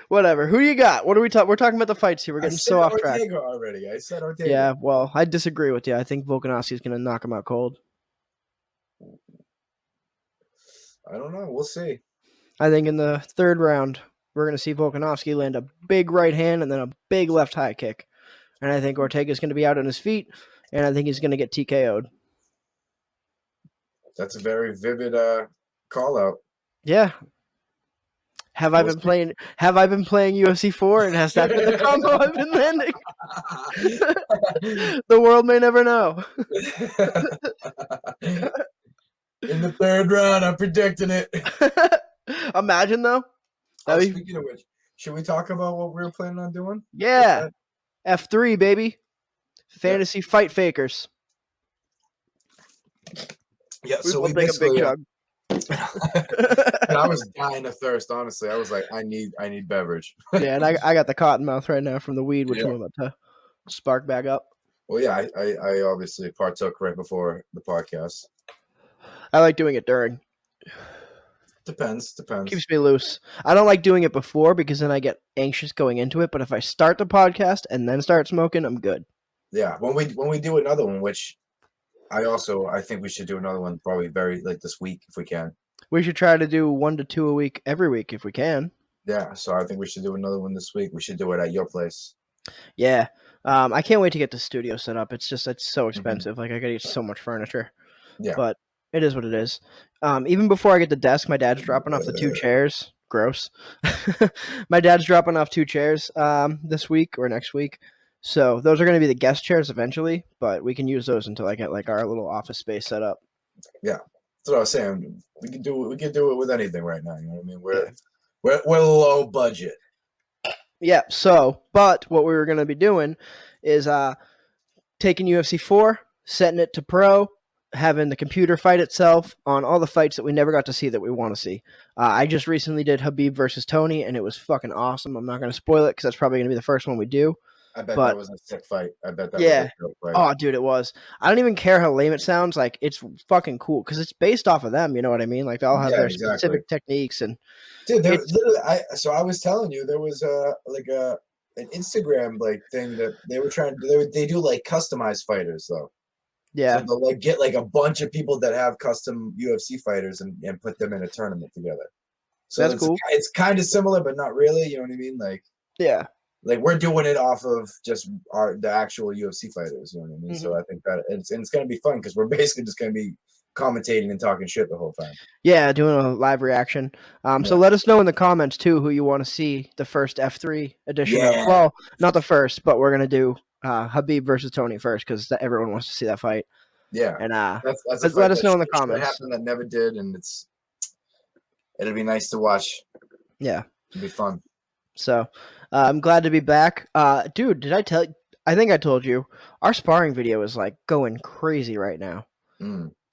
Whatever. Who do you got? What are we talking? We're talking about the fights here. We're getting so off track. Already. I said Ortega. Yeah, well, I disagree with you. I think Volkanovski is going to knock him out cold. I don't know. We'll see. I think in the third round, we're going to see Volkanovski land a big right hand and then a big left high kick. And I think Ortega is going to be out on his feet, and I think he's going to get TKO'd. That's a very vivid call out. Yeah. Have I been playing UFC 4, and has that been the combo I've been landing? The world may never know. In the third round, I'm predicting it. Imagine, though. Speaking of which, should we talk about what we were planning on doing? Yeah. F3, baby. Fantasy fight fakers. Yeah, so we take a big jug. I was dying of thirst, honestly. I was like, I need beverage. Yeah, and I got the cotton mouth right now from the weed, which I'm about to spark back up. Well, yeah, I obviously partook right before the podcast. I like doing it during. Depends. Keeps me loose. I don't like doing it before because then I get anxious going into it. But if I start the podcast and then start smoking, I'm good. Yeah, when we do another one, which I think we should do another one probably very like this week if we can. We should try to do 1 to 2 a week every week if we can. Yeah, so I think we should do another one this week. We should do it at your place. Yeah. I can't wait to get the studio set up. It's so expensive. Like I gotta get so much furniture. Yeah. But it is what it is. Even before I get the desk, my dad's dropping off the 2 chairs. Gross. My dad's dropping off 2 chairs this week or next week. So those are going to be the guest chairs eventually, but we can use those until I get like our little office space set up. Yeah, that's what I was saying. We can do it with anything right now. You know what I mean? We're low budget. Yeah. So, but what we were going to be doing is taking UFC 4, setting it to pro, having the computer fight itself on all the fights that we never got to see that we want to see. I just recently did Khabib versus Tony, and it was fucking awesome. I'm not going to spoil it because that's probably going to be the first one we do. I bet that was a sick fight. I bet that was a real fight. Oh, dude, it was. I don't even care how lame it sounds. Like, it's fucking cool because it's based off of them. You know what I mean? Like, they all have their specific techniques. And dude, literally, so I was telling you, there was an Instagram like thing that they were trying to. They do like customized fighters though. Yeah. So they'll like get like a bunch of people that have custom UFC fighters and put them in a tournament together. So that's cool. It's kind of similar, but not really. You know what I mean? Like, yeah. Like we're doing it off of just the actual UFC fighters, you know what I mean? Mm-hmm. So I think that it's going to be fun because we're basically just going to be commentating and talking shit the whole time. Yeah, doing a live reaction. So let us know in the comments too who you want to see the first F3 edition of. Well, not the first, but we're gonna do Khabib versus Tony first because everyone wants to see that fight. Yeah, and that's let us know in the comments. That happened that never did, and it'll be nice to watch. Yeah, it'll be fun. So I'm glad to be back. Dude, did I tell you? I think I told you. Our sparring video is like going crazy right now.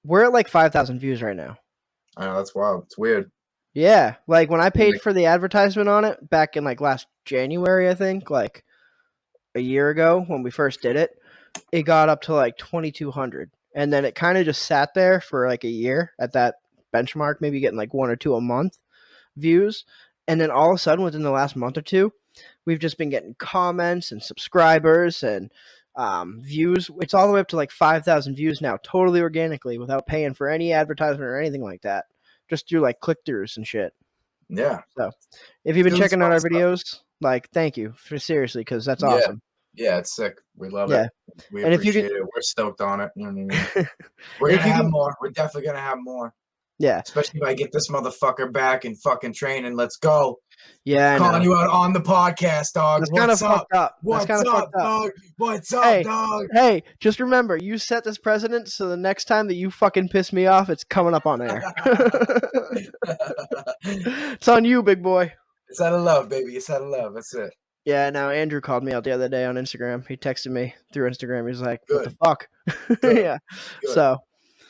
We're at like 5,000 views right now. I know, that's wild. It's weird. Yeah, like when I paid for the advertisement on it back in like last January, I think, like a year ago when we first did it, it got up to like 2,200. And then it kind of just sat there for like a year at that benchmark, maybe getting like 1 or 2 a month views. And then all of a sudden, within the last month or two, we've just been getting comments and subscribers and views. It's all the way up to like 5,000 views now, totally organically, without paying for any advertisement or anything like that. Just through like click-throughs and shit. Yeah. So if you've been checking out our videos, like, thank you for seriously, because that's awesome. Yeah, it's sick. We love it. We appreciate it. We're stoked on it. You know what I mean? We're gonna have more. We're definitely gonna have more. Yeah. Especially if I get this motherfucker back and fucking training. Let's go. Yeah, calling you out on the podcast, dog. That's kind of fucked up. What's up, dog? What's up, dog? Hey, just remember, you set this precedent, so the next time that you fucking piss me off, it's coming up on air. It's on you, big boy. It's out of love, baby. It's out of love. That's it. Yeah, now Andrew called me out the other day on Instagram. He texted me through Instagram. He's like, what the fuck? Yeah. Good. So.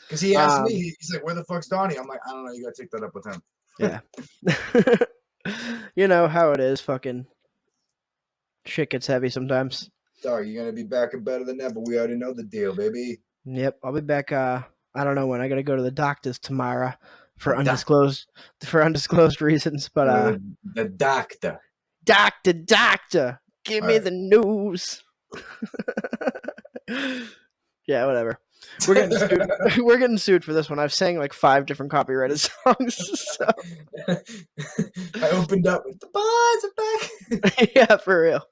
Because he asked me, he's like, where the fuck's Donnie? I'm like, I don't know. You got to take that up with him. Yeah. You know how it is. Fucking shit gets heavy sometimes. Sorry, you're going to be back and better than ever. We already know the deal, baby. Yep. I'll be back. I don't know when. I got to go to the doctor's tomorrow for undisclosed reasons. But the doctor. Doctor. Give me the news. Yeah, whatever. We're getting sued. We're getting sued for this one. I've sang like 5 different copyrighted songs. So. I opened up with the boys are back. Yeah, for real.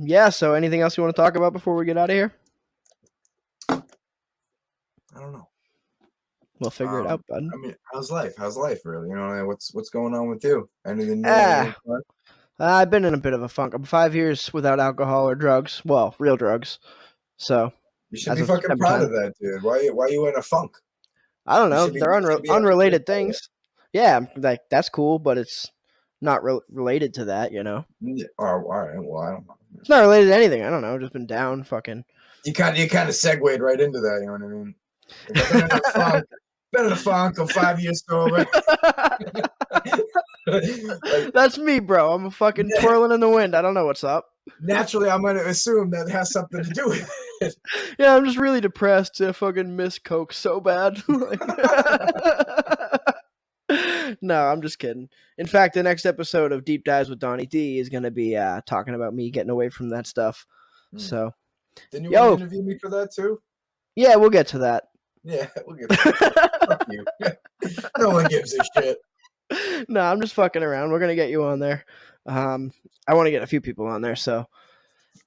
Yeah. So, anything else you want to talk about before we get out of here? I don't know. We'll figure it out, bud. I mean, how's life? How's life, really? You know, what's going on with you? Anything new? I've been in a bit of a funk. I'm 5 years without alcohol or drugs. Well, real drugs. So. You should be fucking proud of that, dude. Why you in a funk? I don't know. They're unrelated things. Yeah, like that's cool, but it's not related to that, you know. Oh, all right. Well, I don't know. It's not related to anything. I don't know. Just been down, fucking. You kind of segued right into that. You know what I mean? Been in a funk. I'm 5 years sober. That's me, bro. I'm fucking twirling in the wind. I don't know what's up. Naturally, I'm going to assume that has something to do with it. Yeah, I'm just really depressed. I fucking miss Coke so bad. No, I'm just kidding. In fact, the next episode of Deep Dives with Donnie D is going to be talking about me getting away from that stuff. So, didn't you want to interview me for that too? Yeah, we'll get to that. Yeah, we'll get to that. Fuck you. No one gives a shit. No, I'm just fucking around. We're gonna get you on there. I want to get a few people on there, so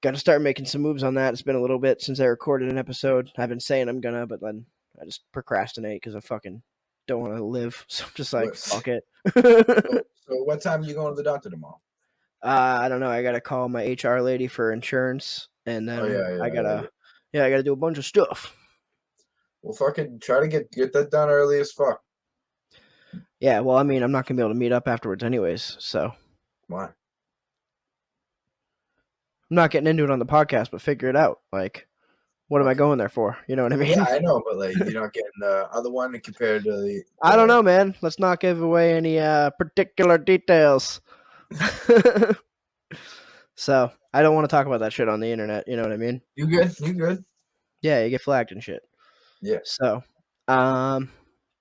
got to start making some moves on that. It's been a little bit since I recorded an episode. I've been saying I'm gonna, but then I just procrastinate because I fucking don't want to live. So I'm just like, fuck it. So what time are you going to the doctor tomorrow? I don't know. I gotta call my HR lady for insurance, and then I gotta do a bunch of stuff. Well, fucking try to get that done early as fuck. Yeah, well, I mean, I'm not gonna be able to meet up afterwards, anyways. So why? I'm not getting into it on the podcast, but figure it out. Like, what am I going there for? You know what I mean? Yeah, I know, but like, you're not getting the other one compared to the. I don't know, man. Let's not give away any particular details. So I don't want to talk about that shit on the internet. You know what I mean? You good? You good? Yeah, you get flagged and shit. Yeah. So,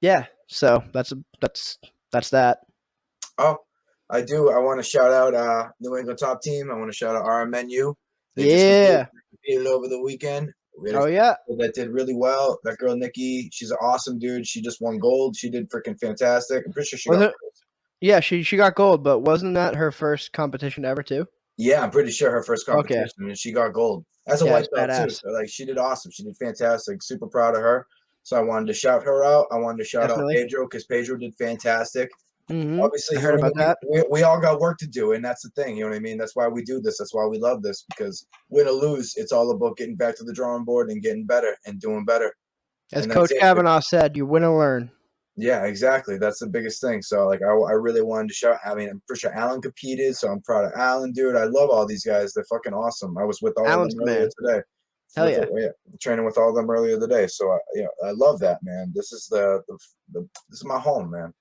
yeah. So that's that. Oh, I do. I want to shout out New England Top Team. I want to shout out RMNU. They just competed over the weekend. That did really well. That girl Nikki, she's an awesome dude. She just won gold. She did freaking fantastic. I'm pretty sure she got gold. Yeah, she got gold, but wasn't that her first competition ever too? Yeah, I'm pretty sure her first competition, and she got gold. That's a white belt too. So, like, she did awesome. She did fantastic. Super proud of her. So I wanted to shout her out. I wanted to shout out Pedro because Pedro did fantastic. Mm-hmm. Obviously, I heard about that. We all got work to do, and that's the thing. You know what I mean? That's why we do this. That's why we love this, because win or lose, it's all about getting back to the drawing board and getting better and doing better. As Coach Kavanaugh said, you win or learn. Yeah, exactly. That's the biggest thing. So, like, I really wanted to shout. I mean, I'm pretty sure Alan competed, so I'm proud of Alan, dude. I love all these guys. They're fucking awesome. I was with all of them earlier today. Hell yeah. Training with all of them earlier today. So, I love that, man. This is this is my home, man.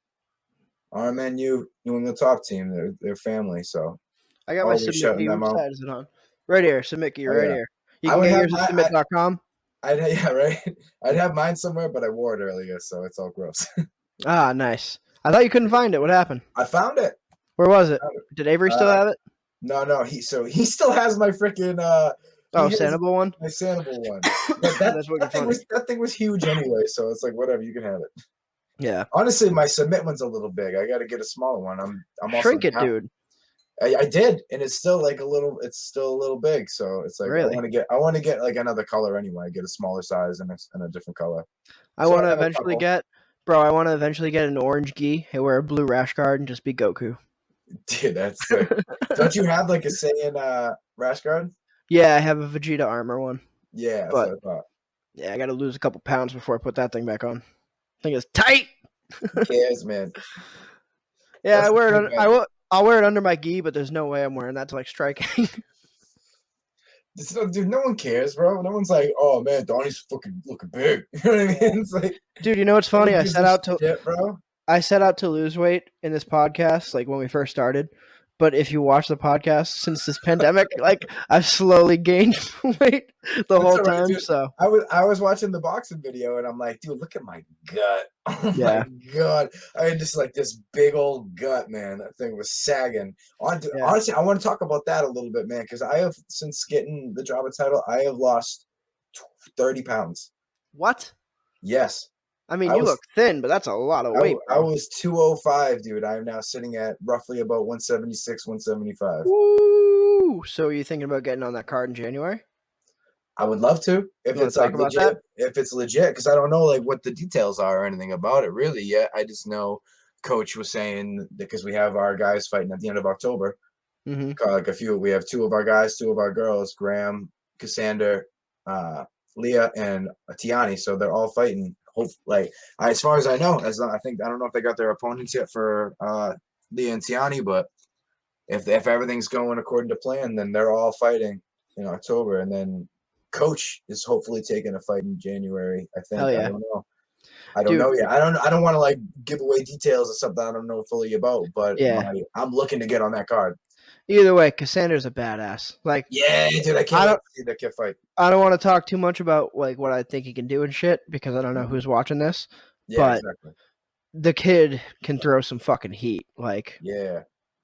RMNU, New England Top Team, they're family. So I got my submit key. Which side is it on? Right here, submit key, here. You can get yours at submit.com. Yeah, right. I'd have mine somewhere, but I wore it earlier, so it's all gross. Ah, nice. I thought you couldn't find it. What happened? I found it. Where was it? Did Avery still have it? No. He still has my freaking Sandoval one. My Sandoval one. But that thing was huge anyway, so it's like whatever. You can have it. Yeah. Honestly, my submit one's a little big. I got to get a smaller one. I'm shrink it, dude. I did, and it's still like it's still a little big. So it's like really? I want to get like another color anyway. Get a smaller size and a different color. I want to eventually get an orange gi and wear a blue rash guard and just be Goku. Dude, that's sick. Don't you have like a Saiyan rash guard? Yeah, I have a Vegeta armor one. Yeah, that's what I thought. Yeah, I got to lose a couple pounds before I put that thing back on. Thing is tight. Who cares, man? Yeah, I'll wear it under my gi, but there's no way I'm wearing that to like striking. Dude, no one cares, bro. No one's like, oh man, Donnie's fucking looking big. You know what I mean? It's like, dude, you know what's funny? I set out to lose weight in this podcast, like when we first started. But if you watch the podcast since this pandemic, like I've slowly gained weight the whole time. Dude. So I was watching the boxing video and I'm like, dude, look at my gut. Oh my god, I had just like this big old gut, man. That thing was sagging. Honestly, I want to talk about that a little bit, man, because I have since getting the G.O.A.T title, I have lost 30 pounds. What? Yes. I mean, you look thin, but that's a lot of weight. I was 205, dude. I am now sitting at roughly about 176, 175. Woo! So are you thinking about getting on that card in January? I would love to. If it's like legit. If it's legit, because I don't know like what the details are or anything about it really yet. I just know Coach was saying because we have our guys fighting at the end of October. Mm-hmm. We have two of our guys, two of our girls, Graham, Cassander, Leah, and Tiani. So they're all fighting. As far as I know, I don't know if they got their opponents yet for Leah and Tiani, but if everything's going according to plan, then they're all fighting in October, and then Coach is hopefully taking a fight in January. I think. Yeah. I don't know. I don't know yet. I don't want to like give away details of something I don't know fully about, but I'm looking to get on that card. Either way, Cassandra's a badass. Like, yeah, dude, I can't wait to see that kid fight. I don't want to talk too much about like what I think he can do and shit because I don't know who's watching this. Yeah, but exactly. the kid can throw some fucking heat. Like, Yeah.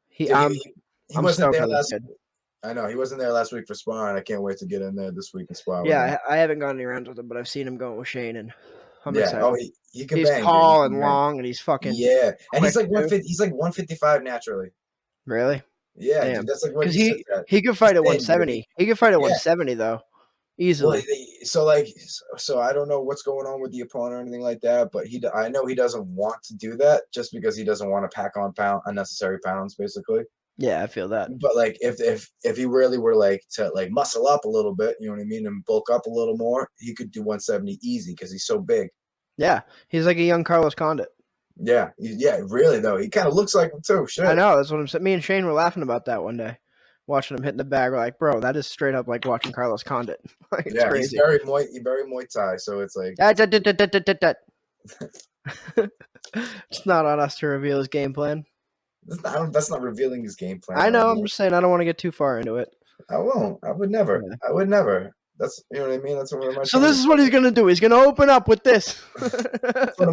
he, Dude, I'm he I'm wasn't stoked there on this last. kid. I know he wasn't there last week for sparring. I can't wait to get in there this week and spar with him. Yeah, I haven't gone any rounds with him, but I've seen him going with Shane, and I'm Yeah. excited. Oh, he can He's bang, dude. He tall can and bang. long, and he's fucking Yeah, and he's quick like too. 150. He's like 155 naturally. Really? Yeah, Damn. dude, that's like what Because he sits at. he could He's fight at thin, dude. 170. He could fight at Yeah. 170 though, Well, easily. so I don't know what's going on with the opponent or anything like that, but I know he doesn't want to do that just because he doesn't want to pack on unnecessary pounds, basically. Yeah, I feel that. But like if he really were like to like muscle up a little bit, you know what I mean, and bulk up a little more, he could do 170 easy because he's so big. Yeah, he's like a young Carlos Condit. Yeah, really though. He kind of looks like him too. Shit. I know, that's what I'm saying. Me and Shane were laughing about that one day, watching him hitting the bag. We're like, bro, that is straight up like watching Carlos Condit. Like, it's Yeah, crazy. he's very Muay Thai, so it's like It's not on us to reveal his game plan. that's not revealing his game plan. I know. Right I'm now. just saying I don't want to get too far into it. I won't. I would never. Yeah. I would never. That's you know what I mean. That's one of my. So this is what he's gonna do. He's gonna open up with this. That's one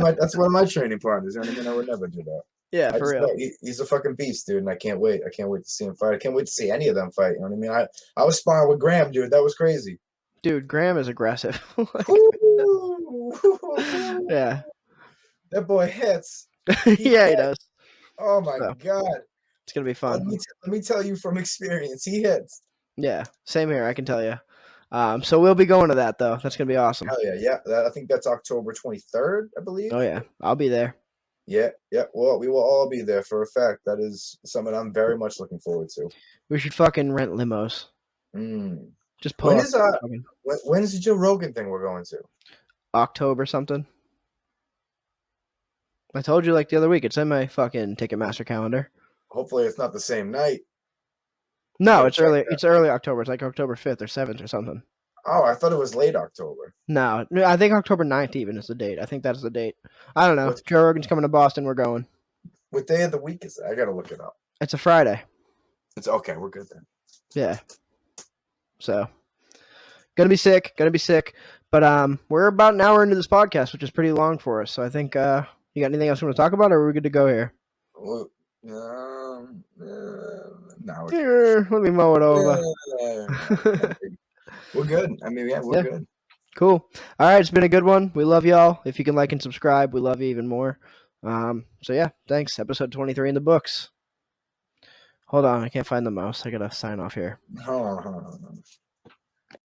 of my training partners. You know what I mean? I would never do that. Yeah, I for just real. know he's a fucking beast, dude, and I can't wait. I can't wait to see him fight. I can't wait to see any of them fight. You know what I mean? I was sparring with Graham, dude. That was crazy. Dude, Graham is aggressive. Yeah. That boy hits. Yeah, he does. Oh my So, god. it's gonna be fun. Let me tell you from experience, he hits. Yeah, same here. I can tell you. So we'll be going to that though. That's gonna be awesome. Hell yeah. I think that's October 23rd, I believe. Oh yeah, I'll be there. Yeah. Well, we will all be there for a fact. That is something I'm very much looking forward to. We should fucking rent limos. Mm. Just pull When's the Joe Rogan thing we're going to? October something. I told you like the other week. It's in my fucking Ticketmaster calendar. Hopefully, it's not the same night. No, it's early. It's early October. It's like October 5th or 7th or something. Oh, I thought it was late October. No, I think October 9th even is the date. I think that's the date. I don't know. Joe Rogan's coming to Boston. We're going. What day of the week is that? I gotta look it up. It's a Friday. It's okay. We're good then. Yeah. So, gonna be sick. But we're about an hour into this podcast, which is pretty long for us. So I think you got anything else you want to talk about, or are we good to go here? Well, no. Here, let me mow it over. We're good. I mean, yeah, we're good. Cool. All right, it's been a good one. We love y'all. If you can like and subscribe, we love you even more. So yeah, thanks. Episode 23 in the books. Hold on, I can't find the mouse. I gotta sign off here. Hold on.